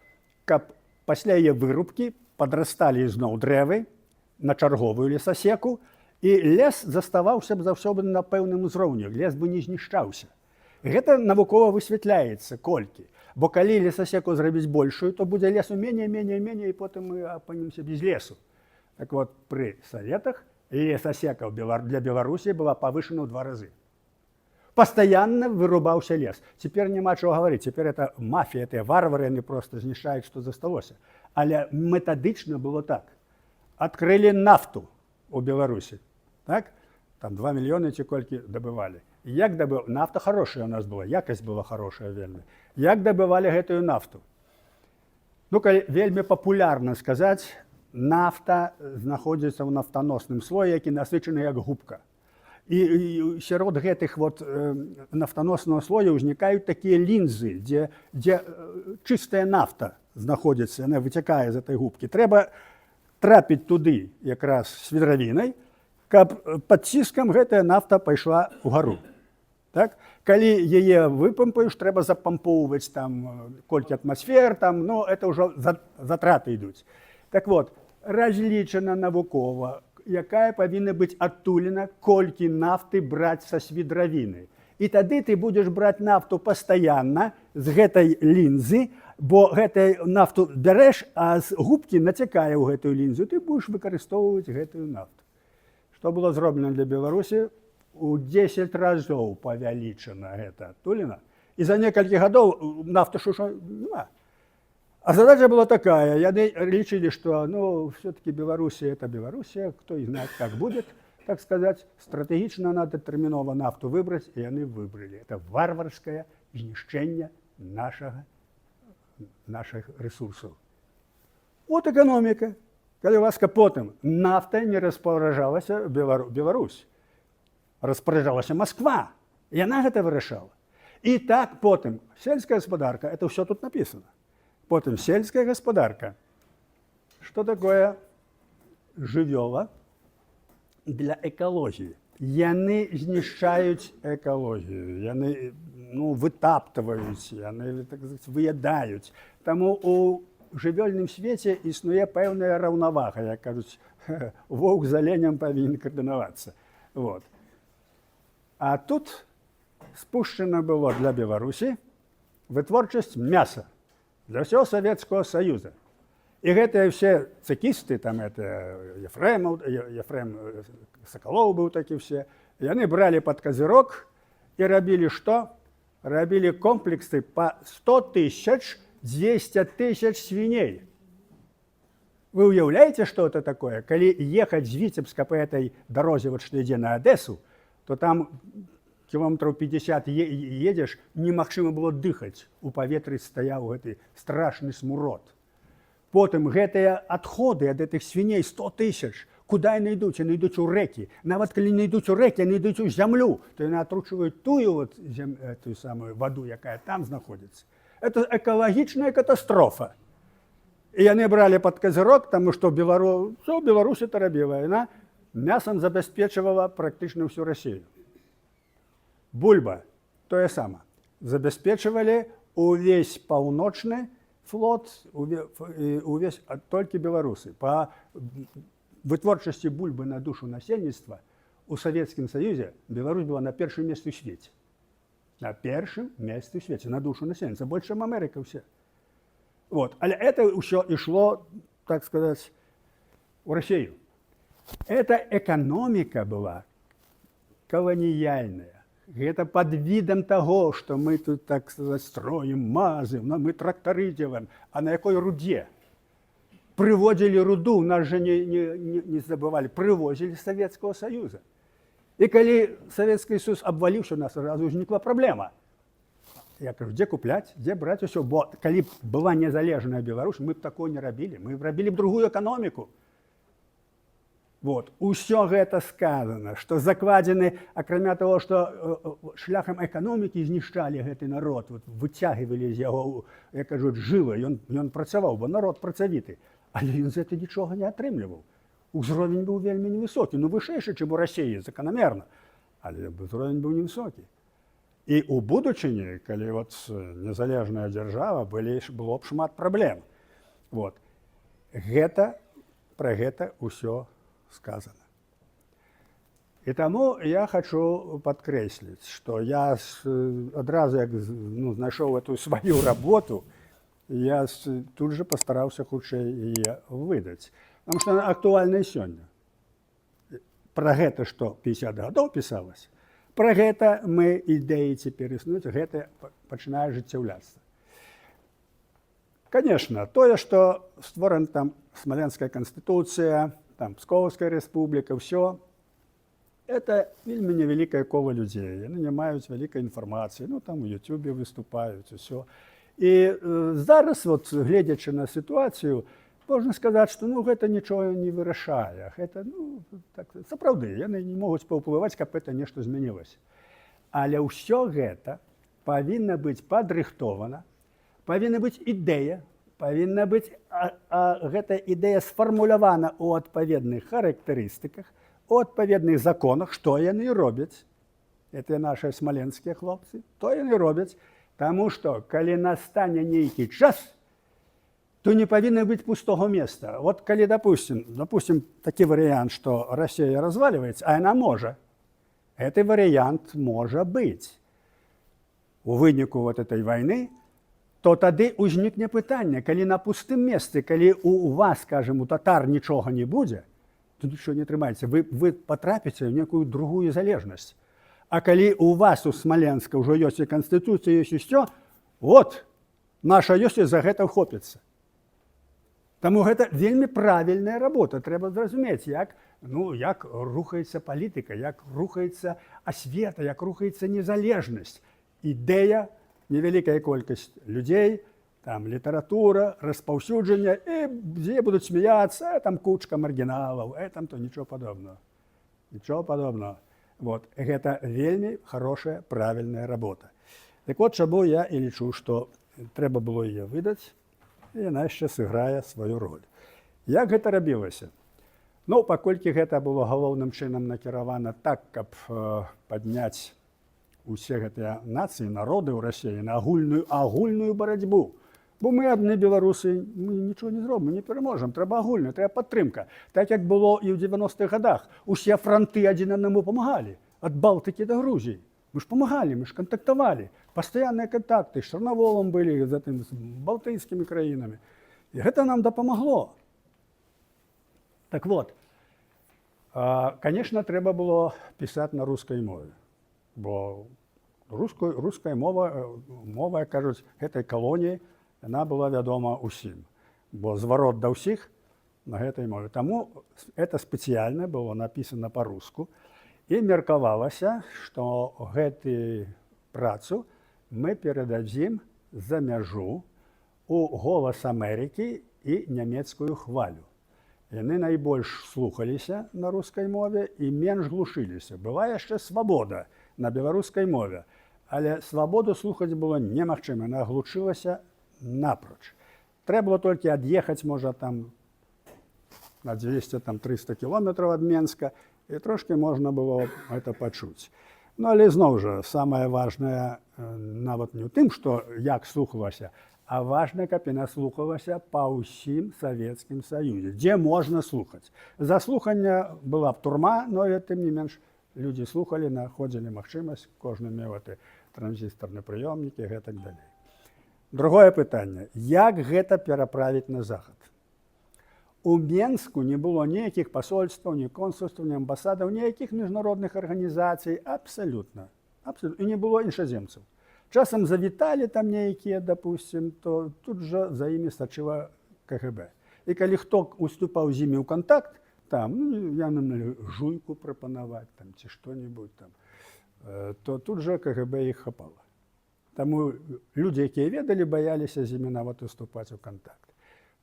как пасля яе вырубкі падрасталі зноў дрэвы на чарговую лесасеку, і лес заставаўся б заўсёды на пэўным узроўні, лес бы не знішчаўся. Гэта навукова высвятляецца колькі. Бо калі лесасеку зрабіць большую, то будзе лесу меней, і потым мы апынемся без лесу. Так вот, пры Саветах лесасека для Беларусі была павышана ў 2 разы. Постоянно вырубаўся лес. Цяпер няма чаго гаварыць. Цяпер это мафія, это варвары, яны просто знішчаюць, што засталося. Але метадычна было так. Адкрылі нафту у Беларусі. Так? Там 2 мільёны ці колькі дабывалі. Як дабывалі? Нафта хорошая у нас была, якасць была хорошая вельмі. Як дабывалі гэтую нафту? Ну, калі вельмі папулярна сказаць, нафта знаходзіцца ў нафтаносным слоі, які насычаны як губка. І сярод гэтых вот нафтаноснага слоя ўзнікаюць такія лінзы, дзе чыстая нафта знаходзіцца, яна выцякае з этой губкі. Трэба трапіць туды якраз свідравінай, каб пад ціскам гэтая нафта пайшла ўгару. Так? Калі яе выпампаеш, трэба запампоўваць там колькі атмасфер, там, ну, это ўжо затраты ідуць. Так вот, разлічана навукова, якая павінна быць адтулена, колькі нафты браць са свідравіны. І тады ты будзеш браць нафту пастаянна з гэтай лінзы, бо гэтую нафту бярэш, а з губкі нацякае ў гэтую лінзу, ты будзеш выкарыстоўваць гэтую нафту. Што было зроблена для Беларусі? У 10 разоў павялічана гэта адтулена. І за некалькі гадоў нафта шуша няма. А задача была такая, яны лічылі, что, ну, все-таки Белоруссия это Белоруссия, кто и знает, как будет, так сказать, стратегично надо терминово нафту выбрать, и они выбрали. Это варварское знішчэнне наших ресурсов. От эканоміка. Калі ласка, потым нафтай не распараджалася Беларусь. Распараджалася Москва. Яна гэта вырашала. І так потым сельская гаспадарка, это ўсё тут написано. Потым сельская гаспадарка. Што такое жывёла для экалогіі? Яны знішчаюць экалогію, яны вытаптваюць, яны так сказать, выядаюць. Таму у жывёльным свеце існуе пэўная раўнавага, як кажуць, воўк з аленем павінен каардынавацца. Вот. А тут спушчана было для Беларусі вытворчасць мяса для ўсёго Савецкага Саюза. І гэтыя ўсе цыкісты, там это Ефрем Сакалоў быў такі ўсе, яны бралі пад казырок і рабілі што? Рабілі комплексы па 100 000, 200 000 свиней. Вы уяўляеце, што это такое? Калі ехаць з Віцебска па этой дарозе, вот што ідзе на Адэсу, то там кілометраў 50 едзеш, немагчыма было дыхаць. У паветры стаяў гэты страшны смурод. Потым гэтыя адходы ад гэтых свіней 100 000. Куда яны ідуць? Яны ідуць у рэкі. Нават калі не ідуць у рэкі, яны ідуць у зямлю, то яны атручваюць тую самую ваду, якая там знаходзіцца. Это экалагічная катастрофа. І яны бралі пад казырок, таму што Беларусь это рабіла. Яна мясам забяспечвала практычна ўсю Расію. Бульба тое сама. Забяспечвалі увесь паўночны флот, увесь толькі беларусы. Па вытворчасці бульбы на душу насельніцтва у Савецкім Саюзе Беларусь была на першым месцы ў свеце. На першым месцы ў свеце, на душу насельніцтва. Больш, чым Амерыка ўсе. Вот. Але это ўсё ішло, так сказаць, у Расію. Эта эканоміка была каланіяльная. Гэта пад відам таго, што мы тут, так сказаць, строім мазы, мы трактары дзелаем. А на якой руде? Прыводзілі руду, нас жа не забывалі, прывозілі з Савецкага Саюза. І калі Савецкі Саюз абваліўся, у нас сразу ўзнікла праблема. Я кажу, дзе купляць, дзе браць усё? Бо калі б была незалежная Беларусь, мы б такое не рабілі. Мы б рабілі б другую эканоміку. Вот. Усё гэта сказано, што закладзены, акрамя таго, што шляхам эканомікі знішчалі гэты народ, вот, выцягвалі з яго, як кажуць, жылы, ён працаваў, бо народ працавіты. Але ён з гэта нічога не атрымліваў. Узровень быў вельмі невысокі, вышэйшы, чым у Расіі, заканамерна, але узровень быў невысокі. І ў будучыні, калі вот незалежная дзяржава, было б шмат праблем. Вот. Пра гэта ўсё сказано. І таму я хачу падкрэсліць, што я адразу, як знайшоў эту сваю работу, я тут же пастараўся хутчэй яе выдаць. Таму што яна актуальная сёння. Пра гэта, што 50 гадоў пісалася, пра гэта мы ідэі цяпер існуюць, гэта пачынае жыццяўляцца. Конечно, тое, што створана там Смаленская канстытуцыя, там Псковская рэспубліка, ўсё, это вельмі невялікае кола людзей. Яны не маюць вялікай інфармацыі, там у Ютубе выступаюць, усё. І зараз, вот, гледзячы на сітуацыю, можна сказаць, што гэта нічога не вырашае. Гэта, так, сапраўды, яны не могуць паўплываць, каб это нешта змянілася. Але ўсё гэта павінна быць падрыхтована, павінна быць ідэя, павінна быць гэта ідэя сфармулявана ў адпаведных характарыстыках, у адпаведных законах, што яны робяць. Это нашыя смаленскія хлопцы, то яны робяць. Таму што, калі настане нейкі час, то не павінна быць пустого места. Вот калі, допустим, такі варыянт, што Расія разваливаецца, а яна можа, гэты варыянт можа быць. У выніку вот этой вайны, то тады ўзнікне пытанне, калі на пустым месцы, калі у вас, скажем, у татар нічога не будзе, то нічого не атрымаецца. Вы патрапіце ў некую другую залежнасць. А калі у вас у Смаленска ўжо ёсць і канстытуцыя, ёсць усё, вот, наша ёсць і за гэта ўхопіцца. Таму гэта вельмі правільная работа. Трэба зразумець, як рухаецца палітыка, як рухаецца асвета, як рухаецца незалежнасць. Ідэя, невялікая колькасць людзей, Там літаратура, распаўсюджанне, і дзе будуць смяяцца, там кучка маргіналаў, там то нічого падобного. Нічого падобного. Вот. Гэта вельмі хорошая, правільная работа. Так от, чаму я і лічу, што трэба было яе выдаць, і яна яшчэ сыграе сваю роль. Як гэта рабілася? Ну, паколькі гэта было галоўным чынам накіравана так, каб падняць усе гэтыя нацыі, народы ў Расіі на агульную барацьбу. Бо мы адны беларусы, мы нічого не зробім, не пераможам, трэба агульна, трэба падтрымка. Так як было і ў 90-х гадах. Усе фронты адзін аднаму памагалі, ад Балтыкі да Грузіі. Мы ж памагалі, мы ж кантактавалі. Пастаянныя кантакты з Чарнаволам былі, затым з балтыйскімі краінамі. І гэта нам дапамагло. Так вот, конечно, трэба было пісаць на рускай мове. Бо руская мова, кажуць, гэтай калоніі, яна была вядома ўсім, бо зварот да ўсіх на гэтай мове. Таму это спецыяльна было напісана па-руску і меркавалася, што гэтую працу мы перададзім за мяжу у «Голас Амерыкі» і нямецкую хвалю. Яны найбольш слухаліся на рускай мове і менш глушыліся. Была яшчэ свабода на беларускай мове, але свабоду слухаць было немагчыма, яна глушылася напроч. Трэба было толькі ад'ехаць, можа, там на 200-300 кілометраў ад Менска, і трошки можна было гэта пачуць. Ну, але зноў жа, самае важнае нават не ў тым, што як слухалася, а важна, каб яна слухалася па ўсім Савецкім Саюзе, дзе можна слухаць. За слуханне была б турма, но тым не менш людзі слухалі, знаходзілі магчымасць, кожны меў транзістарны прыёмнік і гэтак далей. Другое пытанне. Як гэта пераправіць на захад? У Менску не было ніякіх пасольстваў, ні консульстваў, ні амбасадаў, ніякіх міжнародных арганізацый. Абсалютна. І не было іншаземцаў. Часам завіталі там нейкія, допустим, то тут жа за імі сачыла КГБ. І калі хто уступаў з імі ў кантакт, там, яны могли жуйку прапанаваць там, ці што-небудзь там, то тут жа КГБ іх хапала. Таму людзі, якія ведалі, баяліся з імі нават уступаць у кантакт.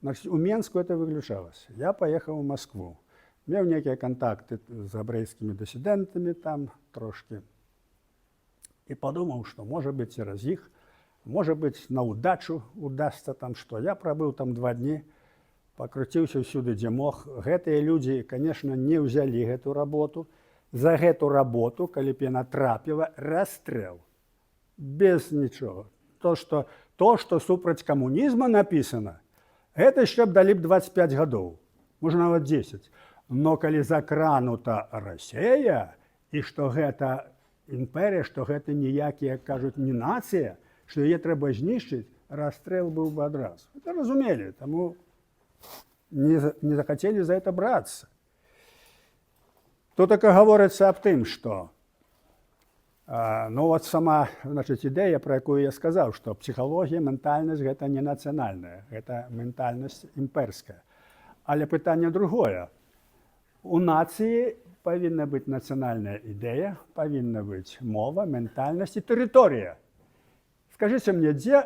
Значит, у Менску это выключалася. Я паехаў у Москву. Меў нейкія кантакты з габрэйскімі дысідэнтамі там трошки. І падумаў, што можа быць цераз іх, можа быць на ўдачу удасца там што. Я прабыў там 2 дні, пакруціўся ўсюды, дзе мог. Гэтыя людзі, конечно, не ўзялі гэту работу. За гэту работу, калі б яна трапіла, расстрэл. Без нічога. То, што супраць камунізма напісана, гэта яшчэ б далі б 25 гадоў, можа нават 10. Но калі закранута Расія, і што гэта імперія, што гэта ніякія, кажуць, не нацыя, што яе трэба знішчыць, расстрэл быў бы адразу. Это разумелі, таму не захацелі за это брацца. Тут так гаворыцца аб тым, што ну вот сама, значит, ідэя, про якую я сказаў, што псіхалогія, ментальнасць гэта не нацыянальная, гэта ментальнасць імперская. Але пытанне другое. У нацыі павінна быць нацыянальная ідэя, павінна быць мова, ментальнасць і тэрыторыя. Скажыце мне, дзе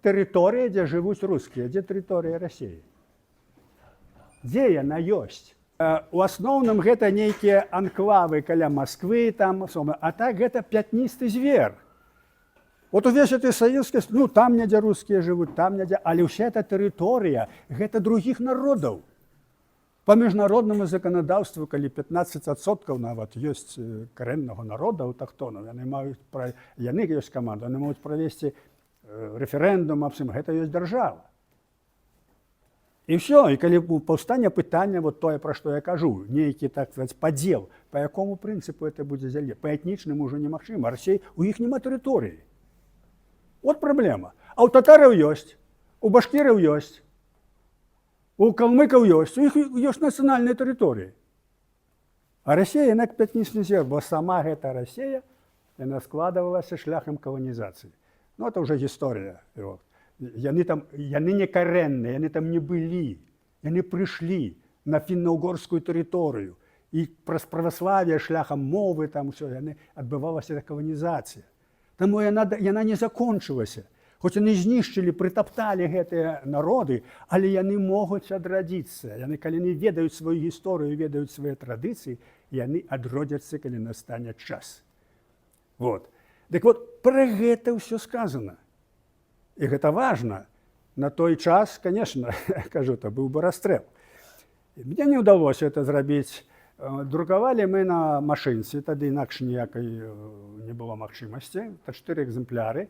тэрыторыя, дзе жывуць рускія, дзе тэрыторыя Расіі? Дзе яна ёсць? У асноўным гэта нейкія анклавы каля Масквы, там, а так гэта пятністы звер. Вот увесь гэты савецкі, ну там недзе рускія жывуць, там недзе, але ўся эта тэрыторыя, гэта другіх народаў. Па міжнароднаму заканадаўству, калі 15% нават ёсць карэннага народа, аўтахтонаў, яны ёсць каманда, яны могуць правесці рэферэндум, гэта ёсць дзяржава. І ўсё, і калі паўстане пытання, вот тое, пра што я кажу, нейкі, так сказаць, падзел, па якому прынцыпу это будзе дзяле? Па этнічным ужо немагчыма, Расей, у іх няма тэрыторыі. Вот праблема. А ў татараў ёсць, у башкіраў ёсць, у калмыкаў ёсць, у іх ёсць нацыянальныя тэрыторыі. А Расія, яна пятнічны звер, бо сама гэта Расія, яна складывалася шляхам каланізацыі. Ну, это ўжо гісторыя. Яны не карэнныя, яны там не былі. Яны прыйшлі на фінна-угорскую тэрыторыю. І праз праваславие шляхам мовы, там усё, адбывалася каланізацыя. Таму яна не закончылася. Хоць яны знішчылі, прытапталі гэтыя народы, але яны могуць адрадзіцца. Яны, калі не ведаюць сваю гісторыю, ведаюць свае традыцыі, яны адродзяцца, калі настане час. Вот. Дык вот, пра гэта ўсё сказана. І гэта важна. На той час, конечно, кажу, это быў бы расстрэл. Мне не ўдалося это зрабіць. Друкавалі мы на машынцы, тады інакш ніякай не было магчымасці. Это 4 экземпляры.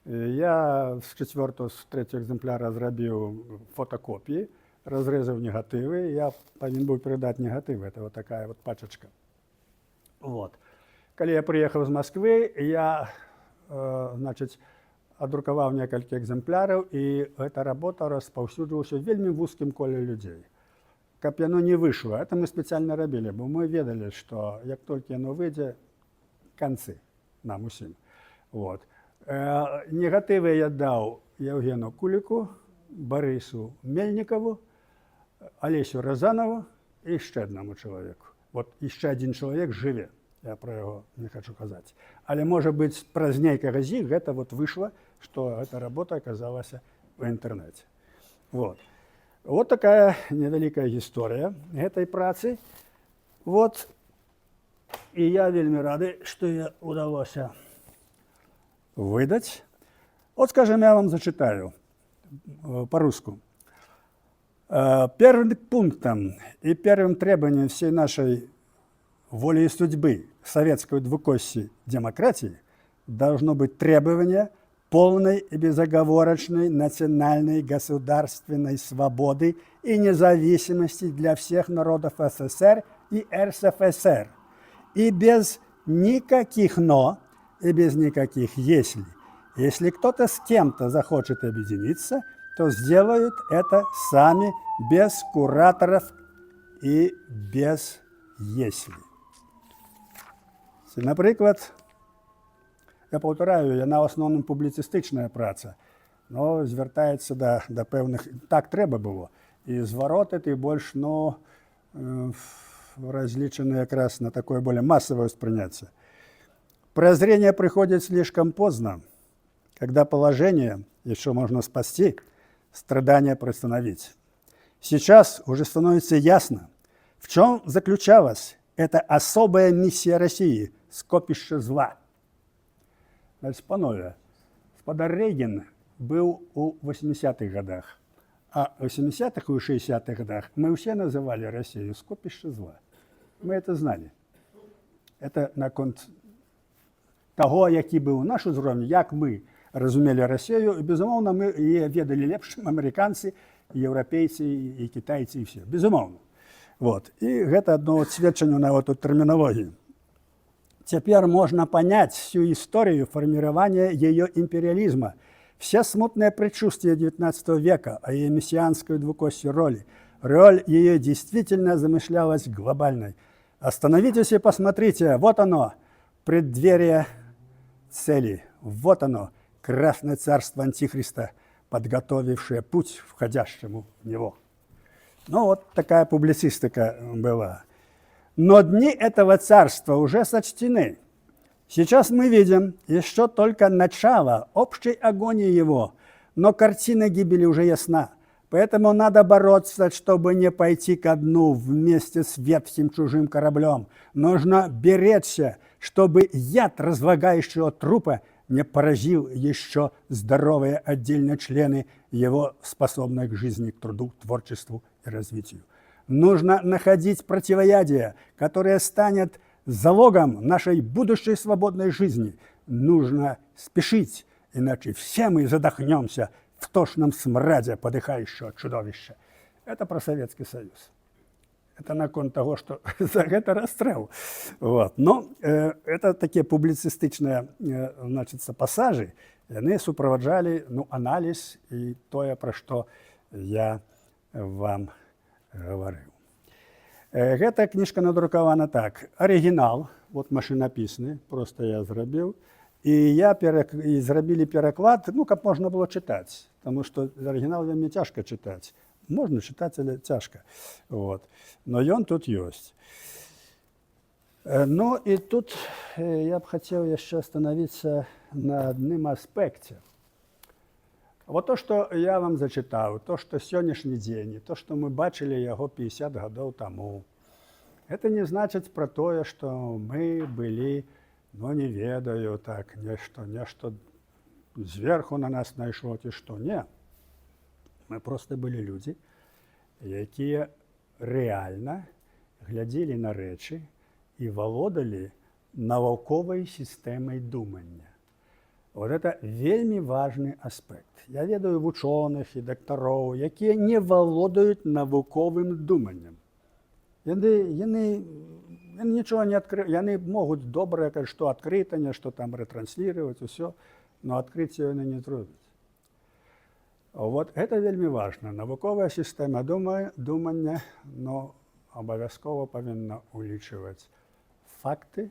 Я з 4-го, з 3-го экземпляра зрабіў фотакопіі, разрэзаў негатывы. Я павінен быў перадаць негатывы. Это вот такая вот пачачка. Вот. Калі я прыехаў з Масквы, я, значыць, адрукаваў некалькі экземпляраў, і эта работа распаўсюджвалася вельмі вузкім коле людзей. Каб яно не выйшла, это мы спецыяльна рабілі, бо мы ведалі, што як толькі яно выйдзе, канцы нам усім. Вот. Негатывы я даў Евгену Куліку, Барысу Мельнікаву, Алесю Разанову і яшчэ аднаму чалавеку. Вот яшчэ адзін чалавек жыве, я пра яго не хачу казаць. Але, можа быць, праз нейкага з іх гэта вот выйшла, што эта работа аказалася ў інтэрнэце. Вот. Вот такая невялікая гісторыя гэтай працы. Вот. І я вельмі рады, што я удалося выдаць. Вот, скажем, я вам зачитаю по-русски. Первым пунктом и первым требованием всей нашей воли и судьбы советской двукости демократии должно быть требование полной и безоговорочной национальной государственной свободы и независимости для всех народов СССР и РСФСР. И без никаких «но», и без никаких «если». Если кто-то с кем-то захочет объединиться, то сделают это сами, без кураторов и без «если». Наприклад, я паўтараю, яна ў асноўным публіцыстычная праца, но звяртаецца да пэўных... Так трэба было. І звароты ты больш, разлічаны якраз на такое более массовое воспринятие. Прозрение приходит слишком поздно, когда положение еще можно спасти, страдания приостановить. Сейчас уже становится ясно, в чем заключалась эта особая миссия России – скопище зла. Значит, панове, господар Рейган был у 80-х годах, а в 80-х и 60-х годах мы все называли Россию скопище зла. Мы это знали. Это наконт того, які быў наш узровень, як мы разумелі Россию, і, безумоўна, мы яе ведалі лепш, чым амерыканцы, еўрапейцы і кітайцы і все. Безумоўна. Вот. И это одно сведчанне на эту терминологию. Теперь можно понять всю историю формирования ее империализма, все смутные предчувствия XIX века о ее мессианской двукости роли. Роль ее действительно замышлялась глобальной. Остановитесь и посмотрите, вот оно, преддверие цели, вот оно, красное царство Антихриста, подготовившее путь входящему в него. Вот такая публицистика была. Но дни этого царства уже сочтены. Сейчас мы видим еще только начало общей агонии его, но картина гибели уже ясна. Поэтому надо бороться, чтобы не пойти ко дну вместе с ветхим чужим кораблем. Нужно беречься, чтобы яд разлагающего трупа не поразил еще здоровые отдельные члены его, способные к жизни, к труду, к творчеству и развитию. Нужно находить противоядие, которое станет залогом нашей будущей свободной жизни. Нужно спешить, иначе все мы задохнемся в тошном смраде подыхающего чудовища. Это про Советский Союз. Это наконт того, что за это расстрел. Вот. Но это такие публицистичные пассажи, они сопровождали анализ и то, про что я вам говорил. Эта книжка надрукавана так. Оригинал, вот машинописный, просто я зрабіў. І зрабілі пераклад, каб можна было чытаць, потому что оригинал вельмі цяжка чытаць. Можно читать, але тяжко. Вот. Но он тут есть. И тут я бы хотел еще остановиться на одном аспекте. Вот то, што я вам зачытаў, то, што сённяшні дзень, і то, што мы бачылі яго 50 гадоў таму, гэта не значыць пра тое, што мы былі, ну, не ведаю, так, нешта зверху на нас найшло, ці што, не. Мы проста былі людзі, якія рэальна глядзелі на рэчы і валодалі навуковай сістэмай думання. Вот это вельмі важны аспект. Я ведаю вучоных і дактароў, якія не валодаюць навуковым думаннем. Яны нічого не адкрываюць, яны могуць добра, што адкрыта, нешта там ретранслировать, усё, но адкрыццё яны не зробяць. Вот это вельмі важна. Навуковая сістэма думання, но абавязкова павінна улічваць факты,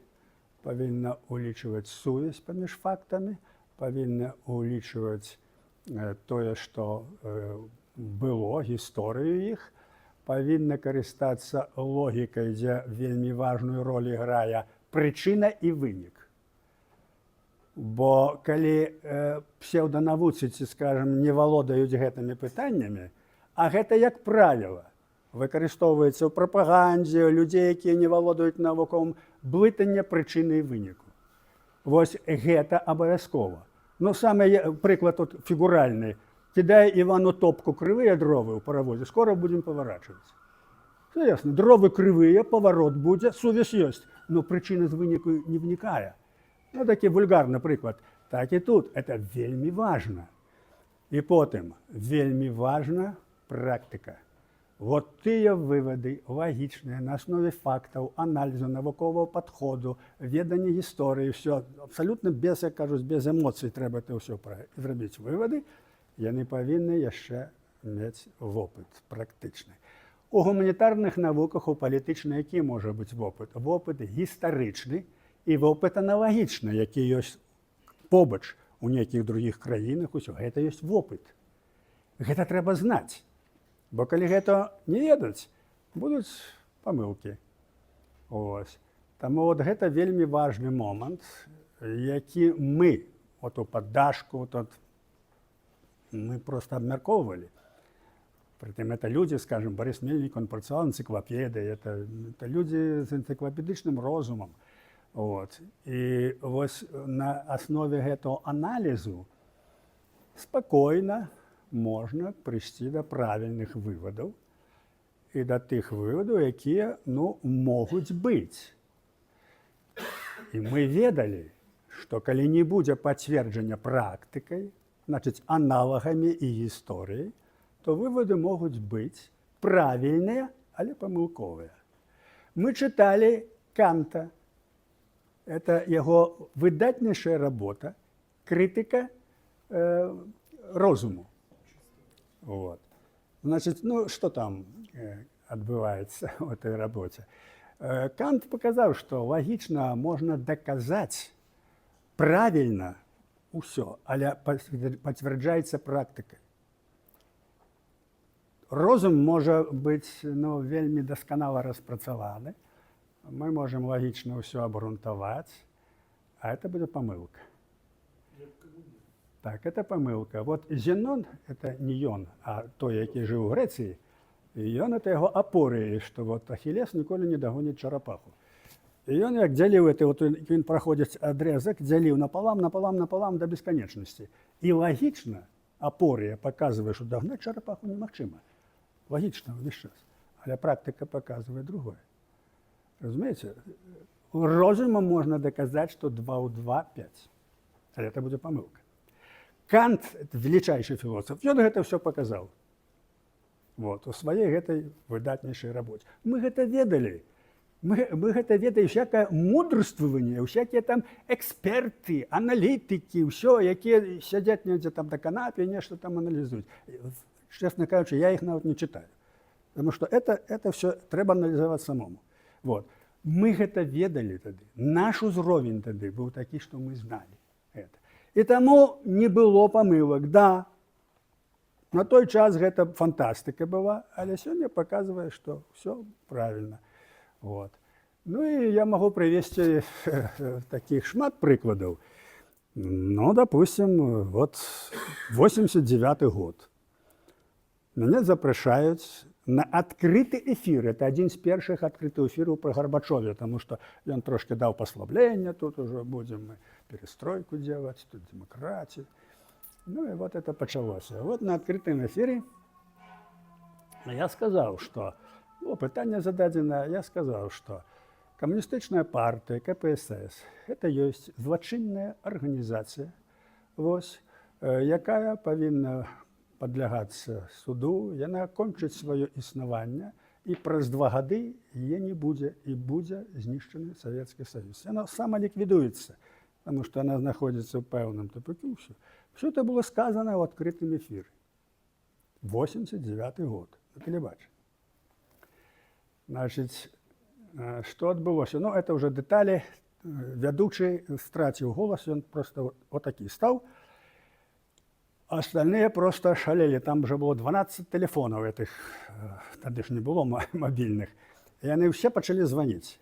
павінна улічваць сувязь паміж фактамі, павінна улічваць тое, што было, гісторыю іх, павінна карыстацца логікай, дзе вельмі важную ролю грае прычына і вынік. Бо калі псеўданавуцы, скажем, не валодаюць гэтымі пытаннямі, а гэта, як правіла, выкарыстоўваецца ў прапагандзе, людзей, якія не валодаюць навуковым, блытанне прычыны і выніку. Вось гэта абавязкова. Ну, самы прыклад тут фігуральны. Кідае Івану топку крывыя дровы ў паравозе, скора будзем паварачваць. Все ясна, дровы крывыя, паварот будзе, сувязь ёсць, но прычына з выніку не вынікае. Ну, такі вульгарны прыклад. Так і тут. Это вельмі важна. І потым вельмі важна практыка. Вот тыя вывады лагічныя на аснове фактаў, аналізу, навукового падходу, ведання гісторыі, все абсалютна без, як кажуць, без эмоцый трэба это ўсё зрабіць вывады, яны павінны яшчэ мець вопыт практычны. У гуманітарных навуках, у палітычнай, які можа быць вопыт? Вопыт гістарычны і вопыт аналагічны, які ёсць побач у нейкіх другіх краінах, усё гэта ёсць вопыт. Гэта трэба знаць. Бо калі гэта не ведаць, будуць памылкі. Ось. Таму вот гэта вельмі важны момант, які мы, от у паддашку, мы просто абмяркоўвалі. Притым это людзі, скажем, Борис Мельнік, он працаваў энцыклапедыяй, это людзі з энцыклапедычным розумам. Вот. І вось на аснове гэтага аналізу спакойна можна прыйсці да правільных вывадаў і да тых вывадаў, якія, ну, могуць быць. І мы ведалі, што калі не будзе пацверджання практыкай, значыць, аналагамі і гісторыяй, то вывады могуць быць правільныя, але памылковыя. Мы чыталі Канта. Это яго выдатнейшая работа, крытыка розуму. Вот. Значит, ну, что там адбываецца в этой работе? Кант показаў, што лагічна можна даказаць правільна ўсё, але пацвярджаецца практыкай. Розум можа быць, ну, вельмі дасканала распрацаваны, мы можем лагічна ўсё абгрунтаваць, а это будзе памылка. Так, это памылка. Вот Зенон, это не ён, а той, які жыў у Грэцыі, ён это яго апорыі, што вот Ахілес ніколі не дагоніць чарапаху. І ён як дзяліў это, вот він праходзіць адрезак, дзяліў напалам да бесканечнасці. І лагічна апорыя паказвае, што дагнаць чарапаху немагчыма. Лагічна ўвесь час. Але практыка паказвае другое. Разумееце? Розумам можна даказаць, што 2 ў 2 – 5. Але это будзе памылка. Кант, величайший філосаф, ён гэта ўсё паказаў. Вот, у сваёй гэтай выдатнейшай рабоце. Мы гэта ведалі. Мы гэта ведаем, всякае мудрстваванне, всякія там эксперты, аналітыкі, ўсё, якія сядзяць недзе там на канапе, нешта там аналізуюць. Честно кажучы, я іх нават не читаю. Потому что это все трэба аналізаваць самому. Вот. Мы гэта ведалі тады. Наш узровень тады быў такі, што мы зналі гэта. І таму не было памылак. Да, на той час гэта фантастыка была, але сёння паказвае, што ўсё правільна. Вот. Ну і я магу прывесці такіх шмат прыкладаў. Ну, допустим, вот 89-й год. Меня запрашаюць на адкрыты эфир. Это один з першых адкрытых эфираў про Горбачове, потому что ён трошки даў послаблення, тут уже будем мы перестройку делать, тут демократию. Ну и вот это пачалося. Вот на открытом эфире я сказал, что, пытание зададзена, я сказал, что камуністычная партия, КПСС, это есть злачынная организация, вось, якая павінна падлягацца суду, яна кончыць сваё існаванне, і праз 2 гады яе не будзе, і будзе знішчаны Савецкі Саюз. Яна самаліквідуецца, потому что она знаходзіцца ў пэўным тупику. Все это было сказано в открытом эфире. 89-й год, на телебачении. Значит, что отбылося? Ну, это уже детали. Вядучий страціў голос, он просто вот такі стаў. Остальные просто шалели. Там уже было 12 телефонов этих, тогда ж не было мобильных. И они все почали звонить.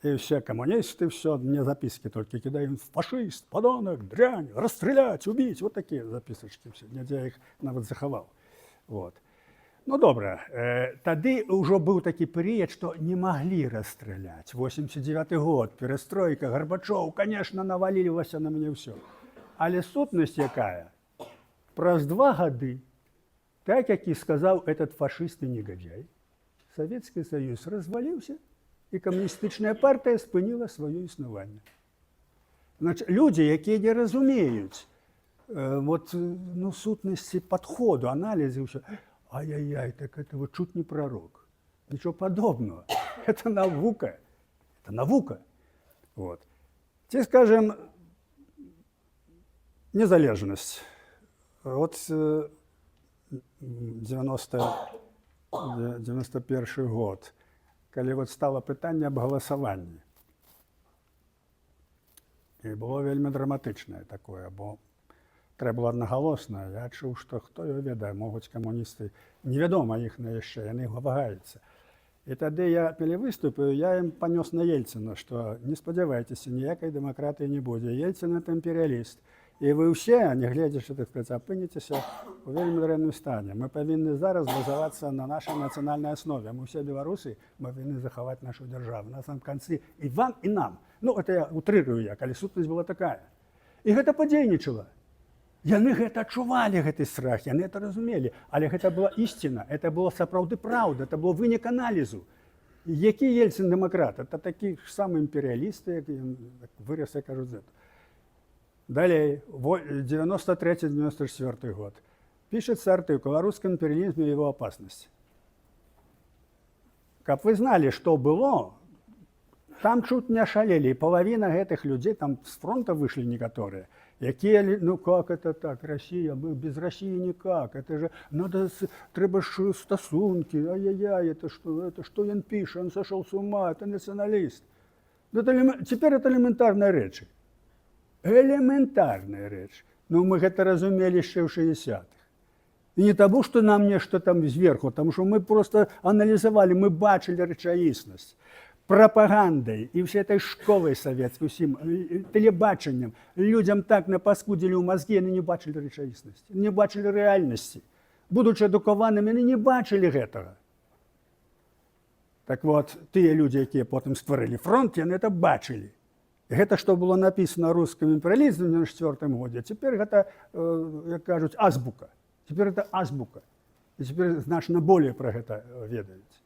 И все коммунисты, все, мне записки только кидают. Фашист, подонок, дрянь, расстрелять, убить. Вот такие записочки все. Я их нават заховал. Вот. Ну, добре. Тады уже был такой период, что не могли расстрелять. 89-й год, перестройка, Горбачов, конечно, навалилось на мне все. Але сутность якая? Праз 2 гады, так як і сказал этот фашист и негодяй, Советский Союз развалился, и коммунистичная партия спыніла свое існаванне. Значит, люди, якія не разумеюць сутнасці подходу, анализа, все, ай-яй-яй, так это вот чуть не пророк. Ничего подобного. Это наука. Это наука. Вот. Те, скажем, незалежность. Вот 91 год, калі вот стало пытанне аб галасаванні. І было вельмі драматычнае такое, бо трэба было аднагалосна. Я чуў, што хто його ведае, могуць камуністы, невядома іх на яшчэ, яны вагаюцца. І тады я, калі выступіў, я ім панёс на Ельцина, што не спадзявайцеся, ніякай дэмакратыі не будзе. Ельцин – это імперыяліст. І вы ўсе, не гледзячы, так сказаць, апыніцеся у вельмі дрэнным стане. Мы павінны зараз базавацца на нашай нацыянальнай аснове. Мы ўсе беларусы, мы павінны захаваць нашу дзяржаву. На самом канцы і вам, і нам. Ну, это я утрырую, калі сутнасць была такая. І гэта падзейнічала. Яны гэта адчувалі, гэты страх, яны это разумелі. Але гэта была ісціна, это было сапраўды праўда, это было вынік аналізу. Які Ельцин дэмакрат? Это такі ж самы імперыялісты, як вырас, я кажу, з этого. Далее, 93-94 год. Пишется артикул о русском империализме и его опасности. Как вы знали, что было, там чуть не ошалели. И половина этих людей, там с фронта вышли некоторые, якие, ну как это так, Россия, мы без России никак, это же, надо, треба ж стосунки, ай-яй-яй, это что он пишет, он сошел с ума, это националист. Теперь это элементарная речь. Элементарная речь. Ну, мы это разумели еще в 60-х. И не тому, что нам нечто там сверху, потому что мы просто анализовали, мы бачили речаїсність. Пропагандой и всей этой школой советской, всем телебачением людям так напаскудили в мозги, они не бачили речаїсності, не бачили реальности. Будучи адукованими, они не бачили этого. Так вот, те люди, які потім створили фронт, вони це бачили. Гэта, што было написано о русском империализме в 1994 году, теперь это, как кажуть, азбука. Теперь это азбука. И теперь значно более про это ведаюць.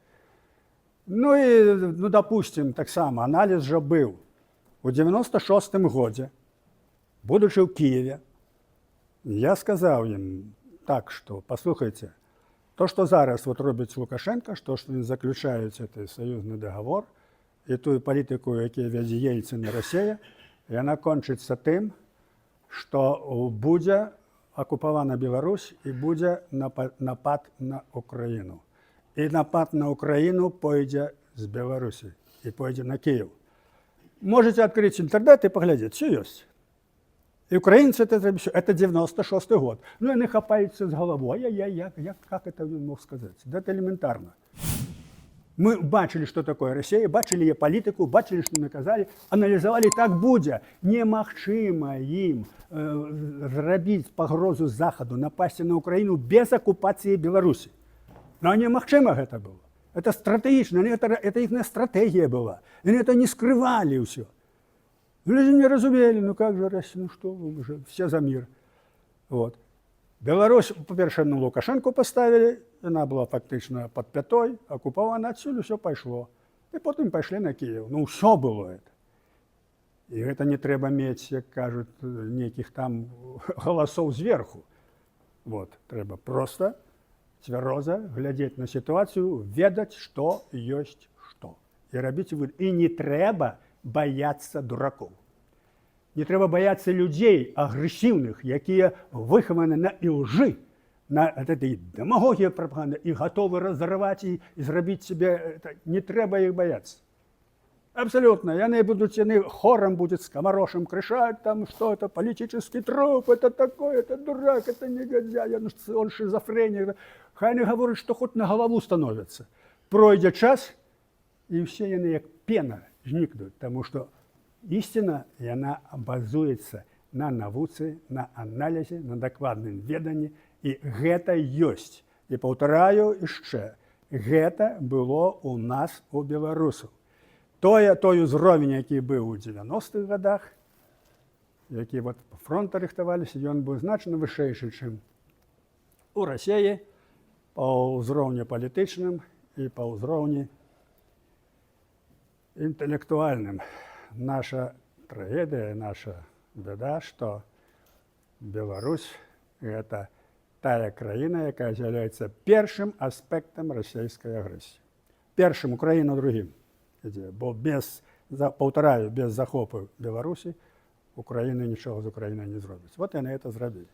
Ну и, ну, допустим, так само, анализ же был. У 96 году, будучи в Киеве, я сказал им так, что, послухайте, то, что зараз вот робить Лукашенко, что они заключают этот союзный договор, і ту політику, яку вядзе Єльцин і Росія, яна кончыцца тым, што будзе акупавана Беларусь і будзе напад на Украіну. І напад на Украіну пойдзе з Беларусі і пойдзе на Киев. Можете открыть интернет и поглядеть, все есть. И украинцы это 96 год. Ну, они хапаются с головой. Как это он мог сказать? Да это элементарно. Мы бачили, что такое Россия, бачили ее политику, бачили, что наказали, анализовали, так будет. Немагчыма им зрабіць пагрозу Захаду, напасці на Украину без оккупации Беларуси. Но немагчыма гэта было. Это стратегично, это их стратегия была. Они это не скрывали все. Люди не разумели, ну как же Россия, ну что вы уже, все за мир. Вот. Беларусь, по-перше, на Лукашенко поставили, она была фактично под пятой, оккупована, отсюда все пошло. И потом пошли на Киев. Ну, все было это. И это не треба мець, як кажуть, неких там голосов зверху. Вот. Треба просто цвяроза глядзець на ситуацию, ведаць, что есть что. И рабіць вывод. И не треба бояться дураков. Не треба бояться людей агрессивных, якія выхаваны на лжи, на этой демагогии пропаганды, и готовы разорвать и зрабіць себе. Это. Не треба их бояться. Абсолютно. Яны будут, яны хором будет скоморошем кричать, там, что это политический труп, это такой, это дурак, это негодяй, он шизофреник. Хай не говорят, что хоть на голову становится. Пройдет час, и все яны як пена зникнут, потому что истина, яна базуется на навуцы, на анализе, на докладным ведании, и гэта ёсць. И повторяю яшчэ, гэта было у нас, у беларусаў. Той узровень, які быў у 90-х годах, які вот фронта рыхтаваліся, ён быў значна вышэйшы, чым у Расіі па ўзроўні палітычным і па ўзроўні інтэлектуальным. Наша трагедия, наша беда, что Беларусь – это тая краина, якая является первым аспектом российской агрессии. Первым Украина другим. Бо без, повторяю, без захопу Беларуси Украина ничего з Украиной не зробить. Вот они это зробили.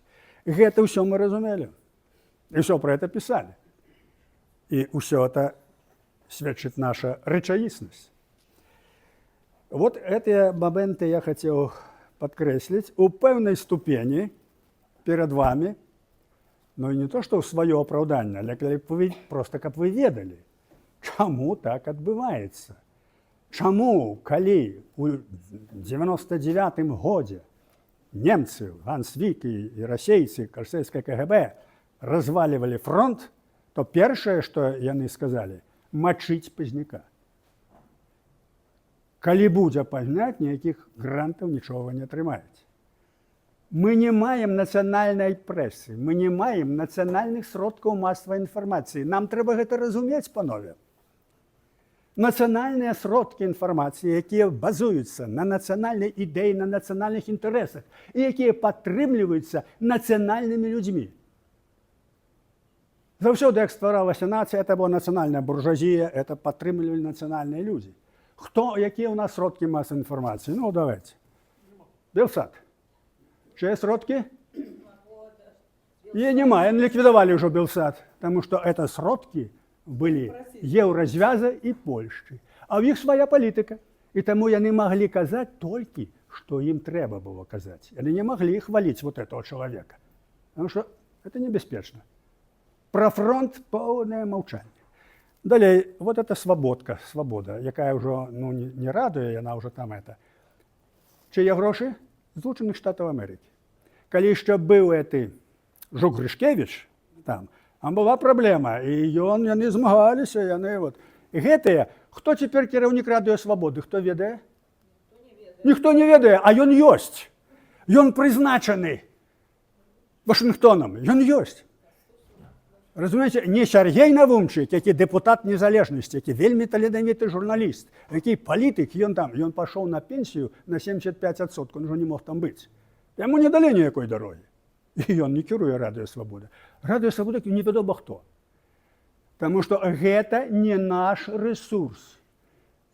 И это все мы разумели. И все про это писали. И все это свідчить наша речаїсність. Вот эти моменты я хотел подкреслить у певной ступени перед вами, но и не то, что в свое оправдание, а просто как вы ведали, чому так отбывается. Чому, калі у 99-м годзе немцы, гансвікі і расейцы, расійскае КГБ разваливали фронт, то першае, што яны сказали, мачыць пазняка. Калі будзе пазняк, ніякіх грантаў нічога не атрымаюць. Мы не маем нацыянальнай прэсы, мы не маем нацыянальных сродкаў масавай інфармацыі. Нам трэба гэта разумець, панове. Нацыянальныя сродкі інфармацыі, якія базуюцца на нацыянальнай ідэі, на нацыянальных інтарэсах і якія падтрымліваюцца нацыянальнымі людзьмі. Заўсёды, як стваралася нацыя, это была нацыянальная буржуазія, это падтрымлівалі нацыянальныя людзі. Якія ў нас сродкі масавай інфармацыі? Ну, давайте. Белсат. Чые сродкі? И нема, ликвидовали уже Белсат, потому что это сродки были Еўразвяза и Польши. А у них своя политика. И тому яны могли казать только, что им треба было казать. Они не могли хвалить вот этого человека. Потому что это небеспечно. Про фронт полное молчание. Далее, вот эта свобода, якая уже не радує, она уже там это. Чиє гроші? Злучених Штатів Америки. Коли ще був эти Жук Гришкевич, там була проблема, і яны змагалися, яны вот. І гэтыя, хто цяпер кіраўнік Радыё Свабоды, хто ведае? Ніхто не ведае, а ён ёсць. Ён прызначаны Вашингтонам, ён ёсць. Разумееце, не Сергей Навумчык, які дэпутат незалежнасці, які вельмі таленавіты журналіст, які палітык, ён пашоў на пенсію на 75%, он уже не мог там быць. Яму не далі ніякой дарогі. І ён не кіруе Радыё Свабода. Радыё Свабода невядома хто. Таму што гэта не наш рэсурс.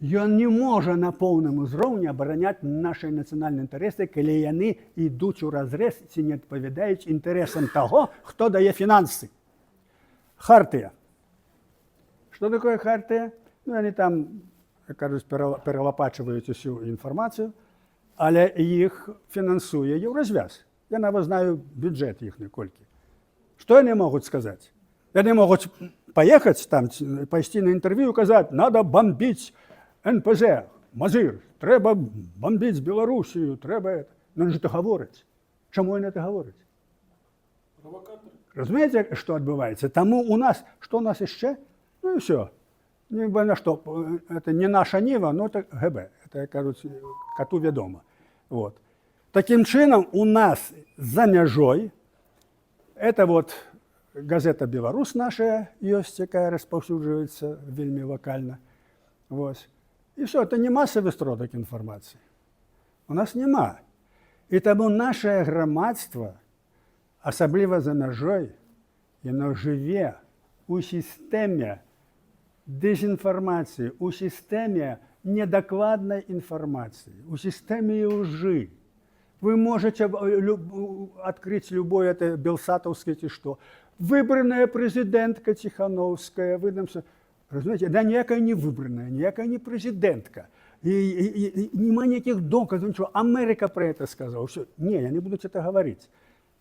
Ён не можа на поўным узроўні абараняць нашыя нацыянальныя інтарэсы, калі яны ідуць уразрэз ці не адпавядаюць інтарэсам таго, хто дае фінансы. Хартыя. Што такое хартыя? Ну, яны там, як кажуць, пералапачваюць усю інфармацыю, але іх фінансуе Еўразвяз. Я нават знаю бюджэт іхні колькі. Што яны могуць сказаць? Яны могуць поехать там, пойти на интервью и сказать, надо бомбить НПЗ, Мазир, треба бомбити Білорусію, треба... Ну, він же то говорить. Чому він це говорить? Провокатор. Розумієте, що відбувається? Тому у нас, що у нас ще? Ну і все. На що, це не наша Ніва, ну це ГБ. Це, як кажуть, коту відомо. Вот. Таким чином, у нас за межой, это вот газета «Беларусь» наша, ёсць, якая розповсюджується вельми локально. Вот. І все, це не масовий сродок інформації. У нас нема. І тому наше громадство, особливо за межой, воно живе у системі дезінформації, у системі недокладной информации, у системы лжи. Вы можете открыть любой это белсатовский, что выбранная президентка Тихановская, вы нам все... Разумеете, да никакая не выбранная, никакая не президентка. И нема никаких доказов, ничего. Америка про это сказала. Все. Не, я не буду это говорить.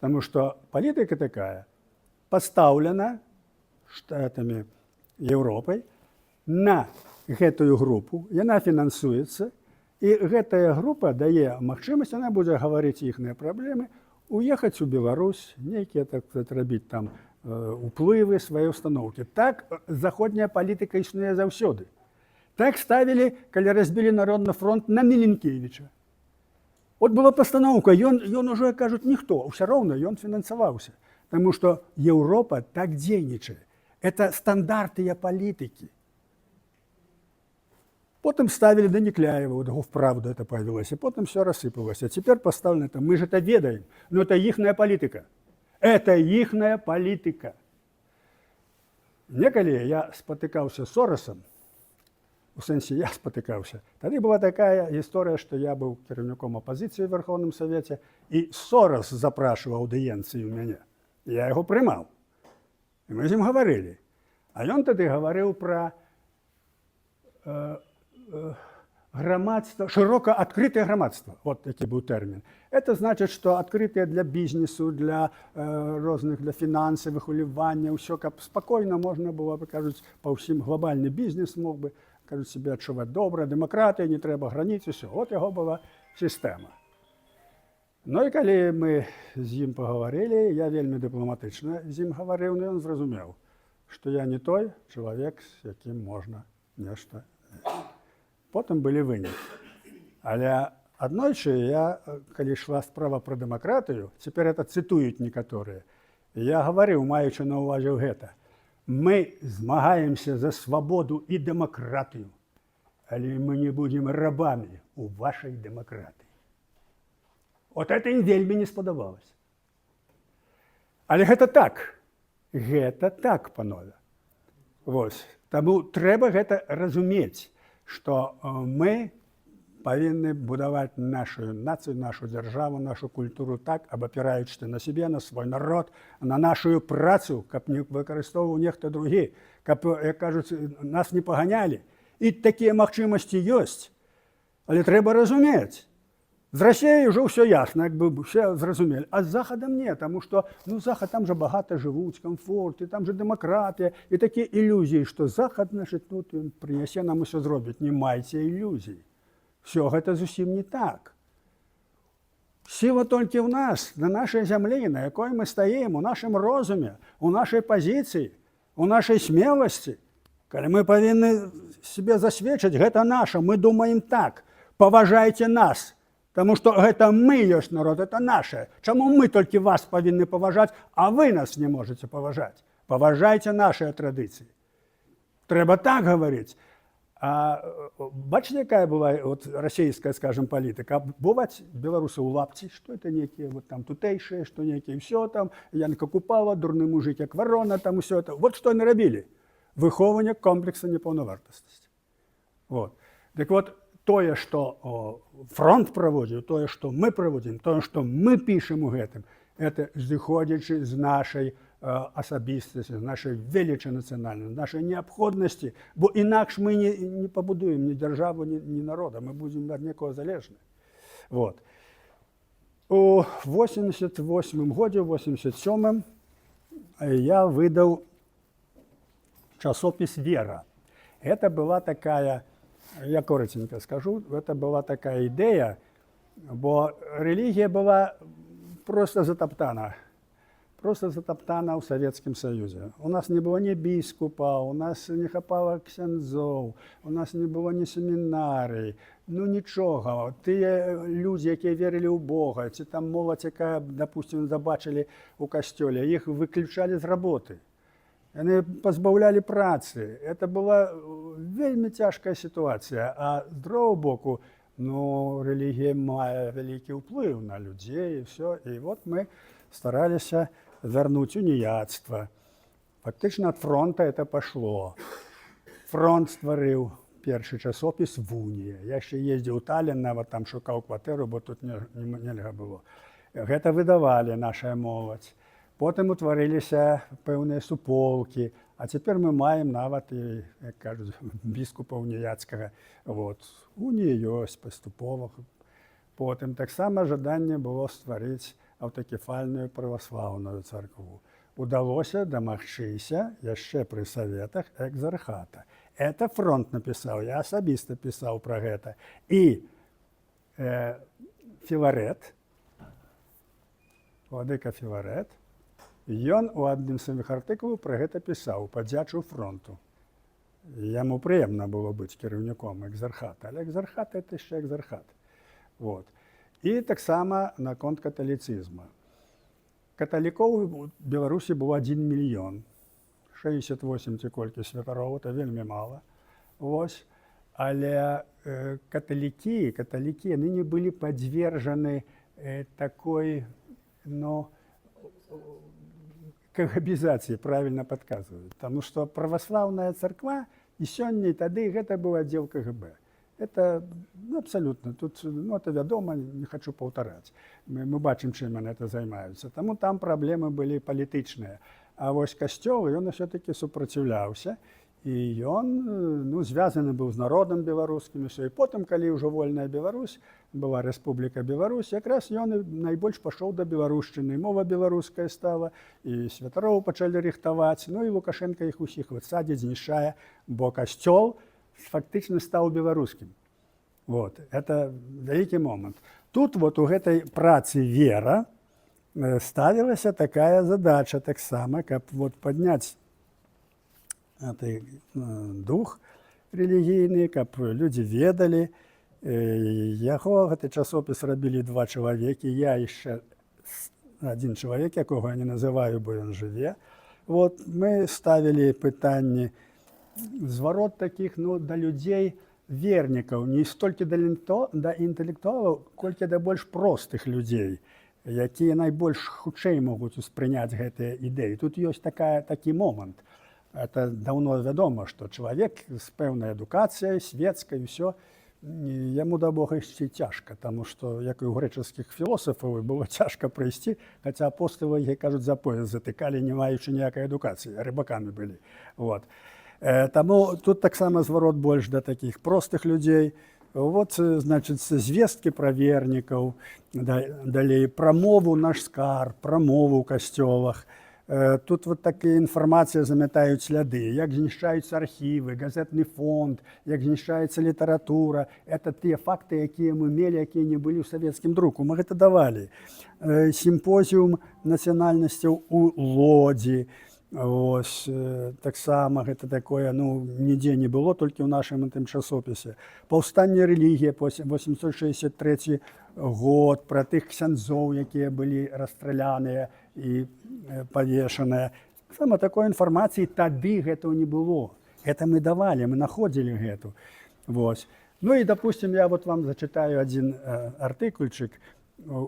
Потому что политика такая поставлена Штатами Европой на гэтую групу, яна фінансуецца, і гэтая група дае магчымасць, яна будзе гаварыць іхныя праблемы, уехаць у Беларусь, нейкія так рабіць там уплывы, свае установкі. Так заходняя палітыка існуе заўсёды. Так ставілі, калі разбілі Народны фронт на Міленкевіча. От была пастаноўка, ён ужо, кажуць, ніхто, ўсё роўна ён фінансаваўся, таму што Еўропа так дзейнічае. Это стандартыя палітыкі. Потом ставили до Некляева, вот вправду это появилось, и потом все рассыпалось. А теперь поставлено это. Мы же это ведаем, но это ихная политика. Это ихная политика. Неколи я спотыкался с Соросом, в сенсе я спотыкался. Тогда была такая история, что я был керівником оппозиции в Верховном Совете, и Сорос запрашивал аудиенции у меня. Я его приймав. И мы с ним говорили. А он тогда говорил про громадство, широко открытое громадство. Вот такой был термин. Это значит, что открытое для бизнесу, для разных, для финансовых уливаний, все как спокойно можно было бы, кажуть, по всем глобальный бизнес мог бы, кажуть, себе відчувати добре, демократія, не треба границь, все. От його була система. Ну і коли ми з ним поговорили, я вельми дипломатично з ним говорив, ну він зрозумів, що я не той чоловік, з яким можна нечто. Потім були виняки. Але однойче я, коли йшла справа про демократію, тепер це цитують некоторі, я говорив, маючи на увазі гэта, ми змагаємося за свободу і демократію, але ми не будемо рабами у вашій демократії. От це їм вельми не сподобалось. Але гэта так, панове. Ось. Тому треба гэта разумець, што мы павінны будаваць нашу нацыю, нашу дзяржаву, нашу культуру так, абапіраючыся на сябе, на свой народ, на нашу працу, каб не выкарыстоўваў нехта другі, каб, як кажуць, нас не паганялі. І такія магчымасці ёсць. Але трэба разумець. З Расіяй ўжо ўсё ясна, як бы все зразумелі. А з Захадам не, таму што Захад там жа багата жывуць, камфорт, і там жа дэмакратыя, і такія ілюзіі, што Захад, значит, тут ён прынясе нам усё зробіць. Не майце ілюзій. Все гэта зусім не так. Сіла толькі ў нас, на нашай зямлі, на якой мы стаім, у нашым розуме, у нашай пазіцыі, у нашай смеласці. Калі мы павінны себе засведчыць, гэта наша, мы думаем так, паважайце нас. Таму што гэта мы ёсць народ, это наше. Чаму мы толькі вас павінны паважаць, а вы нас не можете паважаць? Паважайце нашыя традыцыі. Трэба так гаварыць. А бачыце, якая была вот, расійская, скажем, палітыка? Бываць беларусы ў лапці, што это некія вот, там тутэйшыя, што некія ўсё там, Янка Купала, дурны мужик, як варона, там усё это. Вот што яны рабілі. Выхоўванне комплекса непаўнавартаснасці. Вот. Так вот, тое, што фронт праводзіў, тое, што мы праводзім, тое, што мы пішам у гэтым, это зыходзячы з нашай асабістасці, з нашай велічы нацыянальнай, з нашай неабходнасці, бо інакш мы не пабудуем ні дзяржаву, ні народа, мы будзем ад некага залежны. Вот. У 88 годзе, 87 я выдаў часопис «Вера». Это была такая, я коротенько скажу, это была такая идея, бо релігія была просто затоптана ў Савецкім Саюзе. У нас не было ні біскупа, у нас не хапала ксяндзоў, у нас не было ні семінарый, ну нічога. Тыя людзі, якія верылі ў Бога, ці там моладзь, якая, допустим, забачылі ў касцёле, іх выключалі з работы. Яны пазбаўлялі працы. Это была вельмі цяжкая сітуацыя. А з другого боку, ну, рэлігія мае вялікі ўплыў на людзей і все. І вот мы стараліся вернуть уніяцтва. Фактично от фронта это пошло. Фронт стварыў першы часопіс «Вунія». Я ще ездзіў у Таллін, нават там шукаў кватэру, бо тут нельга было. Гэта выдавалі нашая моладзь. Потым утварыліся пэўныя суполкі, а цяпер мы маем нават і, як кажуць, біскупа уніяцкага. Вот. Унія ёсць паступова. Потым таксама жаданне было стварыць аўтакефальную праваслаўную царкву. Удалося дамагчыся яшчэ пры саветах экзархата. Это фронт напісаў, я асабіста пісаў пра гэта. І Філарэт, владыка Філарэт, ён у адным з сваіх артыкулаў пра гэта пісаў, падзячыў фронту. Яму прыемна было быць кіраўніком экзархата, але экзархат – это яшчэ экзархат. Вот. І таксама наконт каталіцызма. Каталікоў у Беларусі было 1 мільён. 68 ці колькі святароў, это вельмі мала. Вось. Але каталікі, яны не былі падвержаны такой, ну, кагабізацыі, правильно падказваюць. Таму што праваслаўная царква і сёння, і тады гэта быў аддзел КГБ. Это абсолютно, тут, ну, это вядома, не хочу паўтараць. Мы бачым, чым яны это займаюцца. Таму там праблемы былі палітычныя. А вось касцёл, ён все-таки супраціўляўся, і ён, ну, звязаны быў з народам беларускім. І потым, калі ўжо вольная Беларусь, была Рэспубліка Беларусь, якраз ён найбольш пашоў да беларушчыны. Мова беларуская стала, і святароў пачалі рыхтаваць, ну і Лукашенко іх усіх высадзіць, знішчае, бо касцёл фактично стаў беларускім. Вот. Это вялікі момант. Тут вот у гэтай працы «Вера» ставілася такая задача таксама, каб вот падняць дух рэлігійны, каб людзі ведалі. Яго гэты часопіс рабілі 2 чалавекі, я яшчэ адзін чалавек, якога я не называю, бо ён жыве. Вот. Мы ставілі пытанні, зварот таких, ну, да людзей вернікаў, не столькі да інтэлектуалаў, колькі да больш простых людзей, якія найбольш хутчэй могуць успрыняць гэтыя ідэі. Тут ёсць такі момант. Это даўно вядома, што чалавек з пэўнай адукацыяй, светскай, усё, яму да Бога ісці цяжка, таму што, як і у грэчаскіх філосафаў, было цяжка прыйсці, хаця апосталы, як кажуць, за пояс затыкалі, не маючы ніякай адукацыі, рыбакамі былі. Вот. Таму тут таксама зварот больш да такіх простых людзей. Вот, значит, звесткі пра вернікаў, далей пра мову наш скарб, пра мову ў касцёлах. Тут вот такая інфармацыя замятаюць сляды, як знішчаюцца архівы, газетны фонд, як знішчаецца літаратура. Это тыя факты, якія мы мелі, якія не былі ў савецкім друку. Мы гэта давалі. Сімпозіум нацыянальнасцяў у Лодзі. Ось, таксама гэта такое, ну, нідзе не было, толькі ў нашым тым часопісе. Паўстанне рэлігія, 863 год, пра тых ксяндзоў, якія былі расстраляныя і павешаныя. Сама такой інфармацыі тады гэтага не было. Гэта мы давалі, мы находзілі гэту. Вось. Ну і, допустим, я вот вам зачитаю адзін артыкульчык.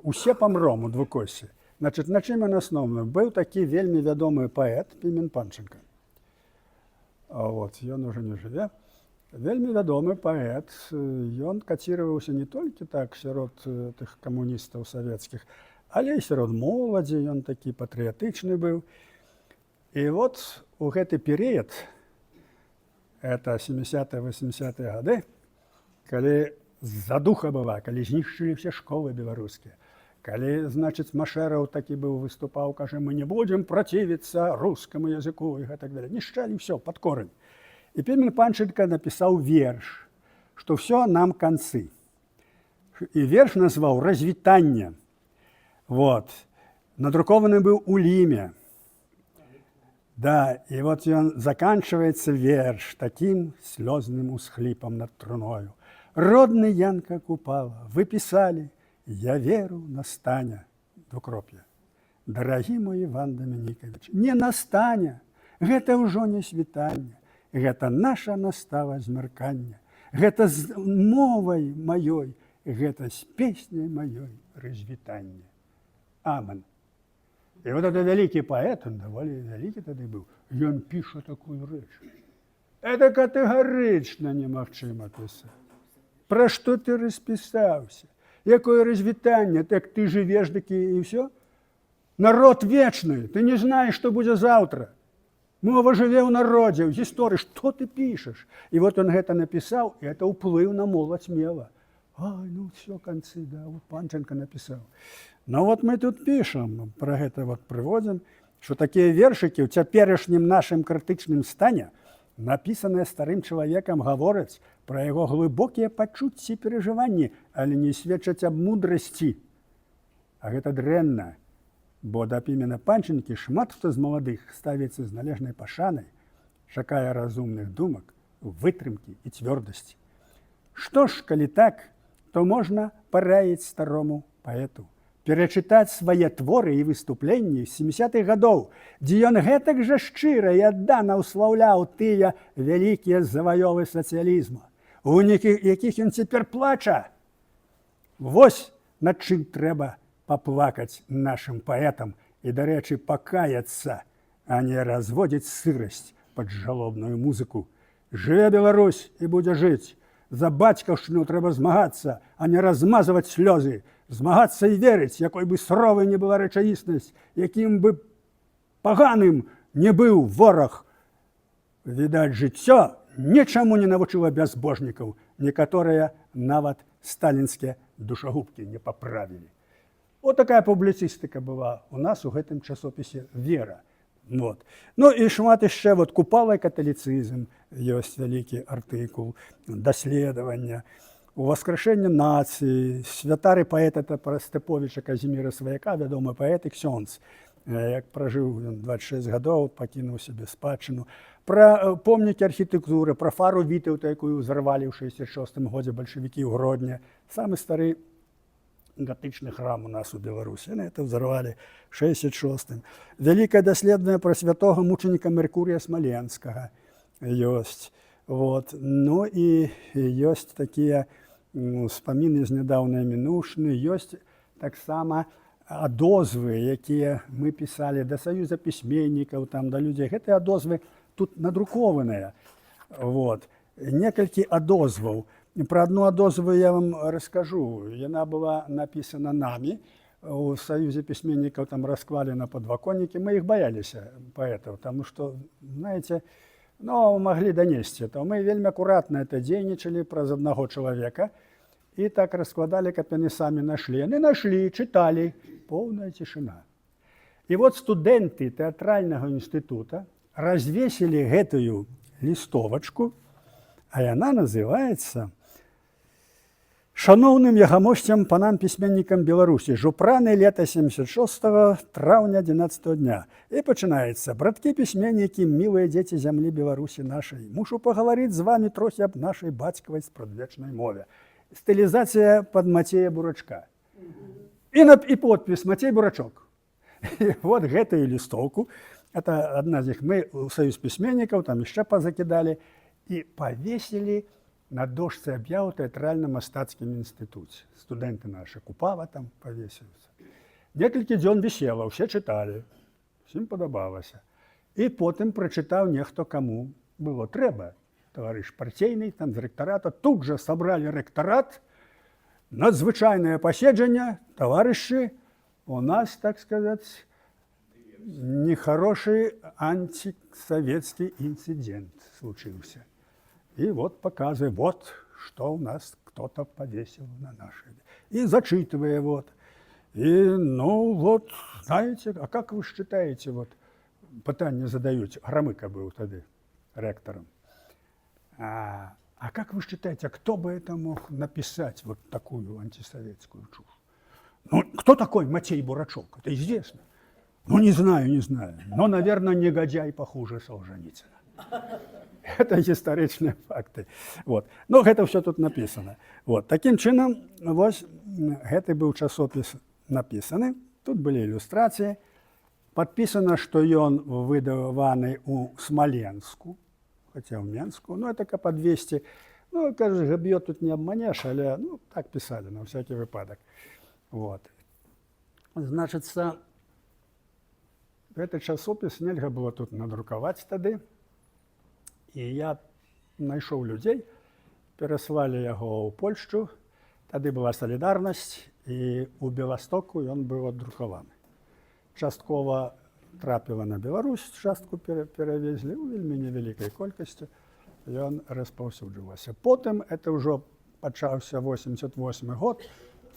«Усе памром» у двукосе. Значит, на чым ён асноўны? Быў такі вельмі вядомы паэт Пімен Панченко. Вот, ён уже не жыве. Вельмі вядомы паэт. Ён каціраваўся не толькі так сярод тых камуністаў савецкіх, але і сярод моладзі, ён такі патрыятычны быў. І вот у гэты перыяд, это 70-80-е гады, калі задуха была, калі знішчылі ўсе школы беларускія, Калі, значыць, Машэраў такі быў выступаў, кажа, мы не будзем працівіцца рускаму языку і гэтак далее. Нішчалі ўсё пад корань. І Пімен Панченко напісаў верш, што ўсё нам канцы. І верш назваў «Развітанне». Вот. Надрукаваны быў у Ліме. Да, і вот ён заканчваецца верш такім слёзным усхліпам над труною. Родны Янка Купала, вы писали, я веру настане, двукроп'я. Дарагі мой Іван Дамянікавіч, не настане, гэта ўжо не світанне, гэта наша настава змяркання, гэта з мовай маёй, гэта з песняй маёй развітанне. Амен. І вот это вялікі паэт, он даволі вялікі тады быў, ён піша такую рэч. Это катэгарычна немагчыма пісаць. Пра што ты распісаўся? Якое развітанне? Так ты жывеш такі і ўсё? Народ вечны, ты не знаеш, што будзе заўтра. Мова жыве ў народзе, ў гісторыі, што ты пішаш? І вот он гэта напісаў, і это ўплыў на моладзь мела. Ай, ну ўсё, канцы, да, вот Панченко напісаў. Ну вот мы тут пішам, пра гэта вот прыводзім, што такія вершыкі ў цяперашнім нашым крытычным стане, напісаныя старым чалавекам, гавораць пра яго глыбокія пачуцці і перажыванні, але не сведчаць аб мудрасці. А гэта дрэнна, бо да Пімена Панченкі шмат хто з маладых ставіцца з належнай пашанай, чакае разумных думак, вытрымкі і цвёрдасці. Што ж, калі так, то можна параіць старому паэту перачытаць свае творы і выступленні з 70-х гадоў, дзе ён гэтак жа шчыра і аддана ўслаўляў тыя вялікія заваёвы сацыялізма, у якіх ён цяпер плача. Вось над чым трэба паплакаць нашым паэтам і, дарэчы, пакаяцца, а не разводзіць сырасць пад жалобную музыку. Жыве Беларусь і будзе жыць. За бацькаўшчыну трэба змагацца, а не размазваць слёзы. Змагацца і верыць, якой бы суровай не была рэчаіснасць, якім бы паганым не быў вораг. Відаць, жыццё нічаму не навучыла бязбожнікаў. Некаторыя нават сталінскія душагубкі не паправілі. Вот такая публіцыстыка была у нас у гэтым часопісе «Вера». Вот. Ну і шмат яшчэ вот Купала і каталіцызм, ёсць вялікі артыкул, даследавання. Уваскрашэнне нацыі, святары паэта Парастаповіча Казіміра Сваяка, вядомы паэт і ксёндз, як пражыў ён 26 гадоў, пакінуў сябе спадчыну. Пра помнікі архітэктуры, пра фару Вітаўта, якую ўзарвалі ў 66 годзе бальшавікі ў Гродні. Самы стары гатычны храм у нас у Беларусі. Яны это ўзарвалі ў 66-м. Вялікае даследаванне пра святога мучаніка Меркурія Смаленскага ёсць. Вот. Ну і ёсць такія ўспаміны з нядаўнай мінуўшчыны, ёсць таксама адозвы, якія мы пісалі да Саюза пісьменнікаў, там, да людзей. Гэтыя адозвы тут надрукованыя. Вот. Некалькі адозваў. Пра адну адозву я вам раскажу. Яна была напісана намі. У Саюзе пісьменнікаў там расквалена падваконнікі. Мы іх баяліся, паэтаў, таму што, знаеце, ну, маглі данесці. То мы вельмі акуратна это дзейнічалі праз аднаго чалавека і так раскладалі, каб яны самі нашлі. Яны нашлі, чыталі. Поўная цішына. І вот студэнты тэатральнага інстытута развесілі гэтую лістовачку, а яна называецца «Шаноўным ягамосцям панам пісьменнікам Беларусі, жупраны лета 76 траўня 11 дня». І пачынаецца: «Браткі пісьменнікі, мілыя дзеці зямлі Беларусі нашай, мушу пагаварыць з вамі трохі аб нашай бацькавай спрадвечнай мове». Стылізацыя пад Мацея Бурачка. І подпіс «Мацей Бурачок». І вот гэтую лістоўку, это адна з іх, мы ў Саюз пісьменнікаў там яшчэ пазакідалі і павесілі на дошцы аб'яў у тэатральна-мастацкім інстытуце. Студэнты нашы, Купала там павесіліся. Некалькі дзён вісела, ўсе чыталі, усім падабалася. І потым прачытаў нехто, каму было трэба. Таварыш партійны, там з рэктарата, тут жа сабралі рэктарат, надзвычайнае паседжанне, таварышы, у нас, так сказаць, нехарошы антисоветскі інцидент случился. И вот показывает, вот что у нас кто-то повесил на нашей. И зачитывая вот. И, ну, вот, знаете, а как вы считаете, вот, пытание задают, Громыко был тогда ректором, а как вы считаете, а кто бы это мог написать вот такую антисоветскую чушь? Ну, кто такой Матей Бурачок? Это известно. Ну, не знаю, не знаю. Но, наверное, негодяй похуже Солженіцына. Это историчные факты. Вот. Ну, это все тут написано. Вот. Таким чином, вось, гэты был часопіс написаны. Тут были иллюстрации. Подписано, что ён выдаваны у Смоленску, хотя в Менску. Ну, это по 200. Ну, кажется, габ'ё тут не обманешь, але, ну, так писали, на всякий выпадок. Вот. Значится, этот часопіс нельга было тут надрукаваць тады. І я знайшоў людзей, пераслалі яго ў Польшчу. Тады была салідарнасць, і ў Беластоку ён быў аддрукаваны. Часткова трапіла на Беларусь, частку перавезлі ў вельмі невялікай колькасці, ён распаўсюджваўся. Потым это ўжо пачаўся 88 год,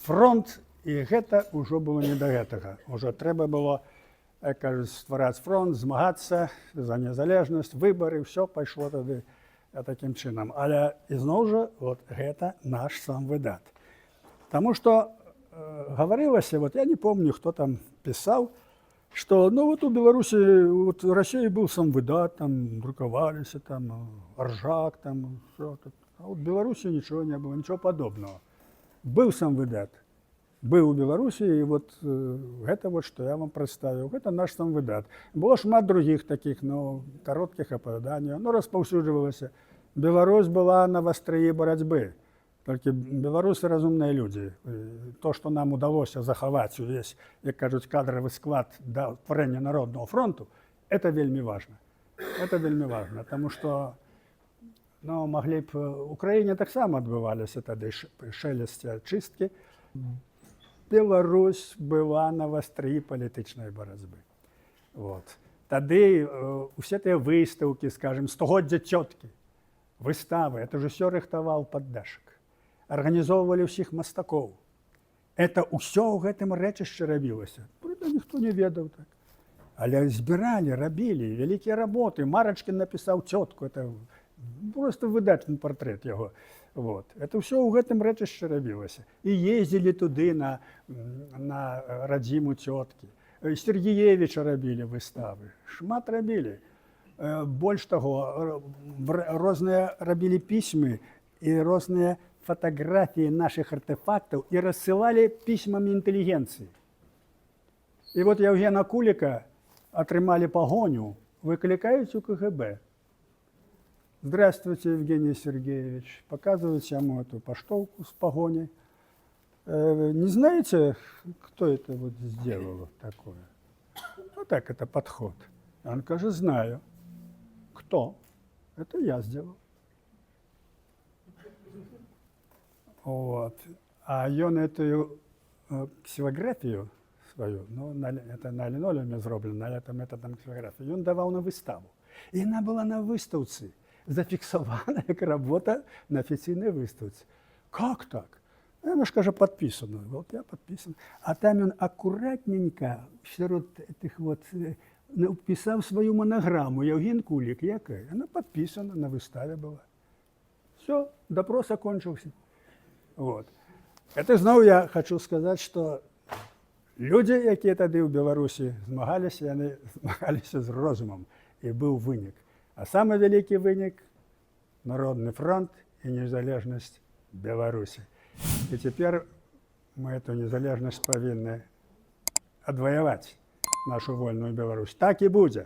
фронт, і гэта ўжо было не да гэтага. Ужо трэба было, як кажуць, ствараць фронт, змагацца за незалежнасць, выбары, ўсё пайшло тады такім чынам. Але ізноў жа, вот гэта наш сам выдат. Таму што гаварылася, вот я не помню, хто там пісаў, што ну вот у Беларусі, вот в России был сам выдат, там друкаваліся, там Аржак, там що тут. А вот в Беларусі нічого не было, нічого падобного. Быў сам выдат. Быў у Беларусі, і вот гэта вот, што я вам прадставіў, гэта наш сам выдат. Было шмат другіх такіх, ну, кароткіх апавяданняў, ну, распаўсюджвалася. Беларусь была на вастрыі барацьбы. Толькі беларусы разумныя людзі. То, што нам удалося захаваць увесь, як кажуць, кадравы склад да стварэння Народнага фронту, это вельмі важна. Это вельмі важна, таму што ну, маглі б у краіне таксама адбываліся тады шэлесці чысткі. Беларусь была на вастрыі палітычнай барацьбы. Вот. Тады усе тыя выстаўкі, скажем, стагоддзя цёткі, выставы, это ж усё рыхтаваў паддашак. Арганізоўвалі ўсіх мастакоў. Это ўсё ў гэтым рэчышчы рабілася. Правда, ніхто не ведаў так. Але збіралі, рабілі, вялікія работы. Марачкін напісаў цётку, это просто выдатны партрэт яго. Вот. Это ўсё ў гэтым рэчышчы рабілася. І ездзілі туды на радзіму цёткі. Сергеевіча рабілі выставы. Шмат рабілі. Больш таго, розныя рабілі пісьмы і розныя фотографии наших артефактов и рассылали письмами интеллигенции. И вот Евгена Кулика отрымали погоню, выкликают у КГБ. Здравствуйте, Евгений Сергеевич. Показывают ему эту поштовку с погоней. Не знаете, кто это вот сделал такое? Ну так, это подход. Он говорит, знаю. Кто? Это я сделал. Вот. А ён эту ксилографію свою, ну, это на линолеуме зроблено, на этом методом ксилографії, ён даваў на выставу. І яна была на выставцы, зафіксавана як работа на афіцыйнай выставцы. Как так? Яна ж кажа, подписано. Вот я подписан. А там ён аккуратненько сярод этих вот написав свою монограмму Евген Кулик, якая? Она подписана, на выставе была. Все, допрос окончился. Вот. Это зноў я хочу сказаць, што людзі, якія тады ў Беларусі змагаліся, яны змагаліся з розумам, і быў вынік. А самы вялікі вынік – Народны фронт і незалежнасць Беларусі. І цяпер мы эту незалежнасць павінны адваяваць, нашу вольную Беларусь. Так і будзе.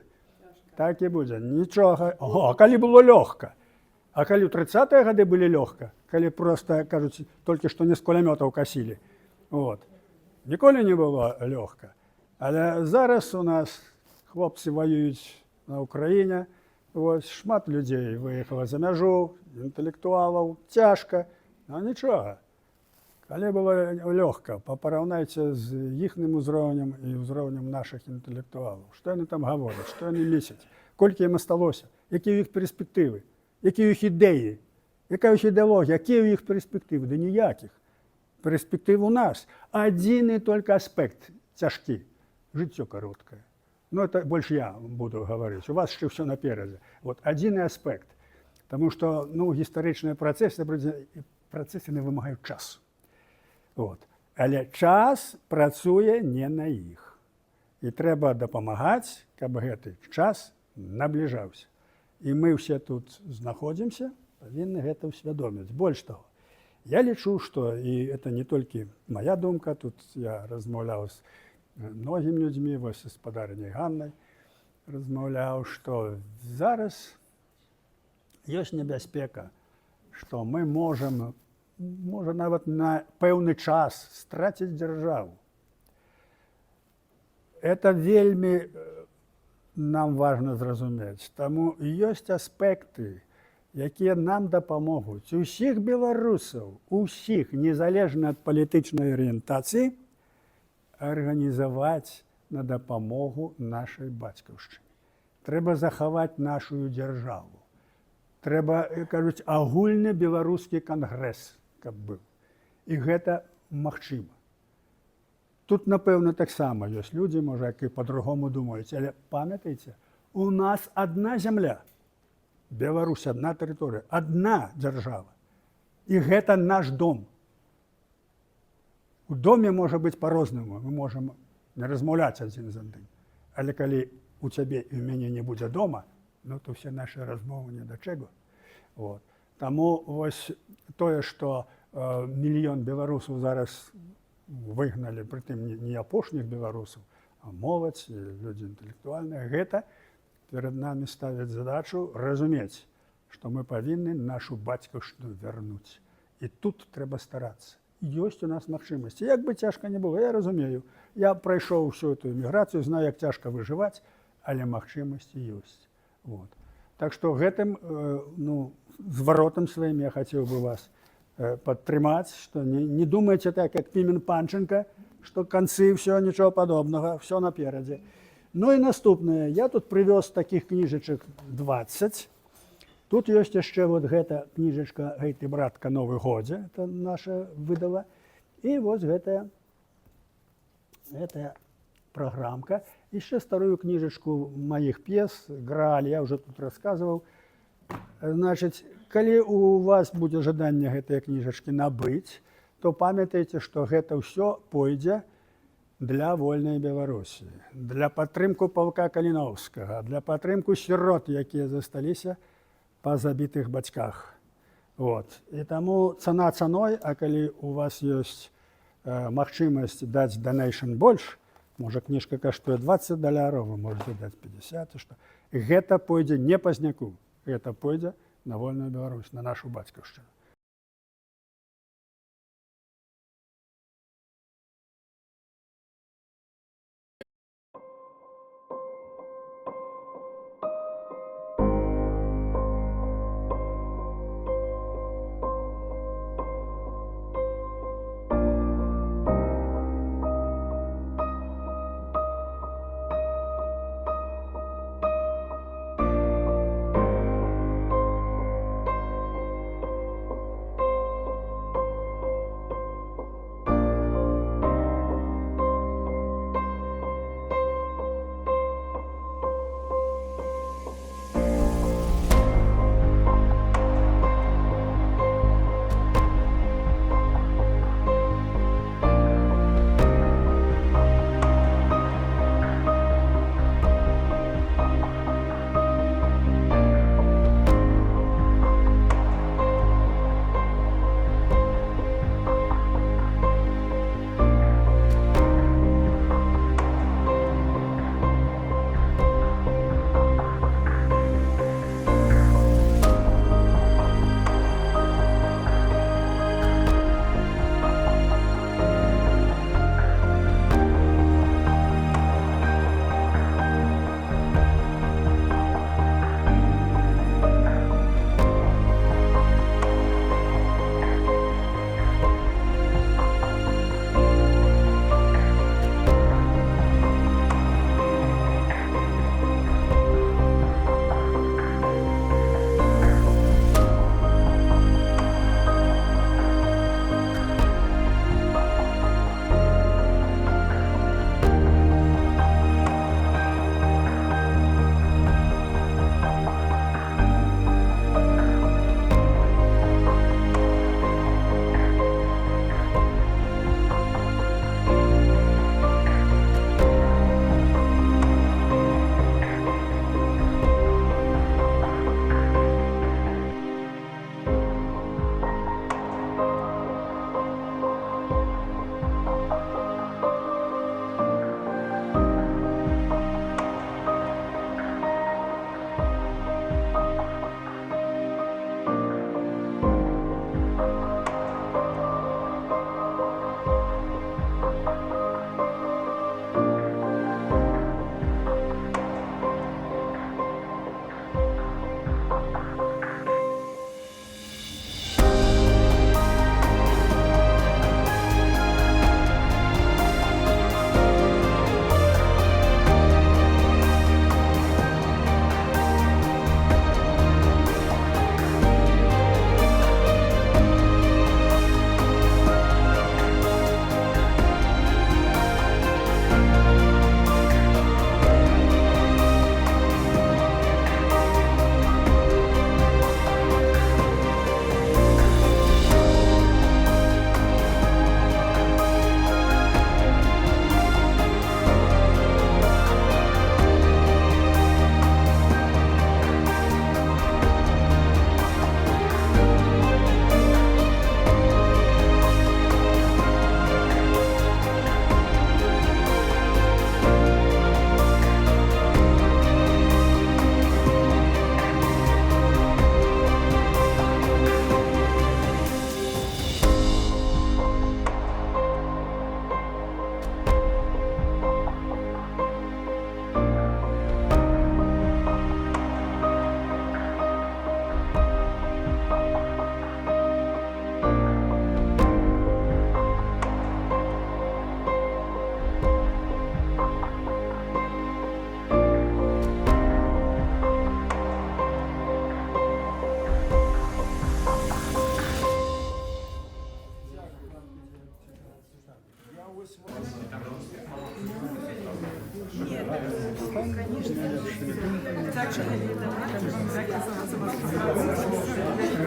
Так і будзе. Нічога. А калі было лёгка? А калі ў 30-е гады былі лёгка, калі проста, кажуць, толькі што не з кулямётаў касілі. Вот. Ніколі не было лёгка. Але зараз у нас хлопцы воююць на Украіне. Вось, шмат людзей выехала за мяжу, інтэлектуалаў, цяжка. А нічога. Калі было лёгка, параўнайце з іхным узроўнем і ўзроўнем нашых інтэлектуалаў. Што яны там гавораць, што яны месяць, колькі ім асталося, якія ў іх перспектывы. Якія ў іх ідэі, якая ў іх ідэалогія, якія ў іх перспектывы? Да ніякіх. перспектив у нас. Один и только аспект цяжкі. Жыццё кароткае. Ну, это больше я буду говорить. У вас еще все напереди. Вот один аспект. Потому что, ну, гістарычныя працэсы не вымагаюць час. Вот. Але час працуе не на іх. І трэба дапамагаць, каб гэты час набліжаўся. І мы ўсе тут знаходзімся, павінны гэта ўсвядоміць. Больш таго, я лічу, што, і это не толькі моя думка, тут я размаўляў з многімі людзьмі, вось з спадарняй Ганнай размаўляў, што зараз ёсць небяспека, што мы можам, можа нават на пэўны час страціць дзяржаву. Это вельмі нам важна зразумець. Таму ёсць аспекты, якія нам дапамогуць усіх беларусаў, усіх, незалежна ад палітычнай арыентацыі, арганізаваць на дапамогу нашай бацькаўшчыне. Трэба захаваць нашу дзяржаву. Трэба, кажуць, агульны беларускі кангрэс, каб быў. І гэта магчыма. Тут, напэўна, таксама ёсць людзі, можа, які па-другому думаюць, але памятайце, у нас адна зямля, Беларусь, адна тэрыторыя, адна дзяржава. І гэта наш дом. У доме можа быць па-рознаму, мы можам не размаўляць адзін з адным. Але калі у цябе і ў мяне не будзе дома, ну, то все нашы размовы не да чаго. Вот. Таму вось тое, што мільён беларусаў зараз выгналі, прытым не апошніх беларусаў, а моладзь, людзі інтэлектуальныя, гэта перад намі ставяць задачу разумець, што мы павінны нашу бацькаўшчыну вярнуць. І тут трэба старацца. Ёсць у нас магчымасці. Як бы цяжка не было, я разумею. Я прайшоў усю эту эміграцыю, знаю, як цяжка выжываць, але магчымасці ёсць. Вот. Так што гэтым зваротам сваім я хацеў бы вас падтрымаць, што не думайце так, як Пімен Панченка, што канцы, ўсё, нічого падобнага, ўсё наперадзе. Ну і наступнае. Я тут прывёз такіх кніжачак 20. Тут ёсць яшчэ вот гэта кніжачка «Гэй ты, братка, Новы годзе», это наша выдала. І вось гэтая праграмка. Яшчэ старую кніжачку маіх п'ес, Грааль, я ўжо тут расказваў. Значыць, калі у вас будзе жаданне гэтыя кніжачкі набыць, то памятайце, што гэта ўсё пойдзе для вольнай Беларусі, для падтрымку палка Каліноўскага, для падтрымку сірот, якія засталіся па забітых бацьках. Вот. І таму цана цаной, а калі у вас ёсць магчымасць даць донейшн больш, можа, кніжка каштуе $20, вы можете даць 50, што гэта пойдзе не пазняку, гэта пойдзе на вольную Беларусь, на нашу бацькаўшчыну.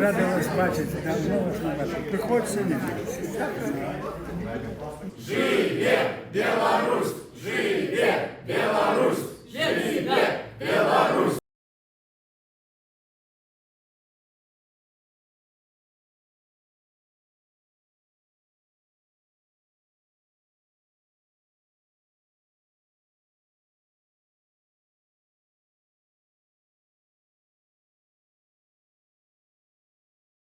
Рада вас бачити. Давно ж не бачив. Приходь сьогодні. Живе Беларусь!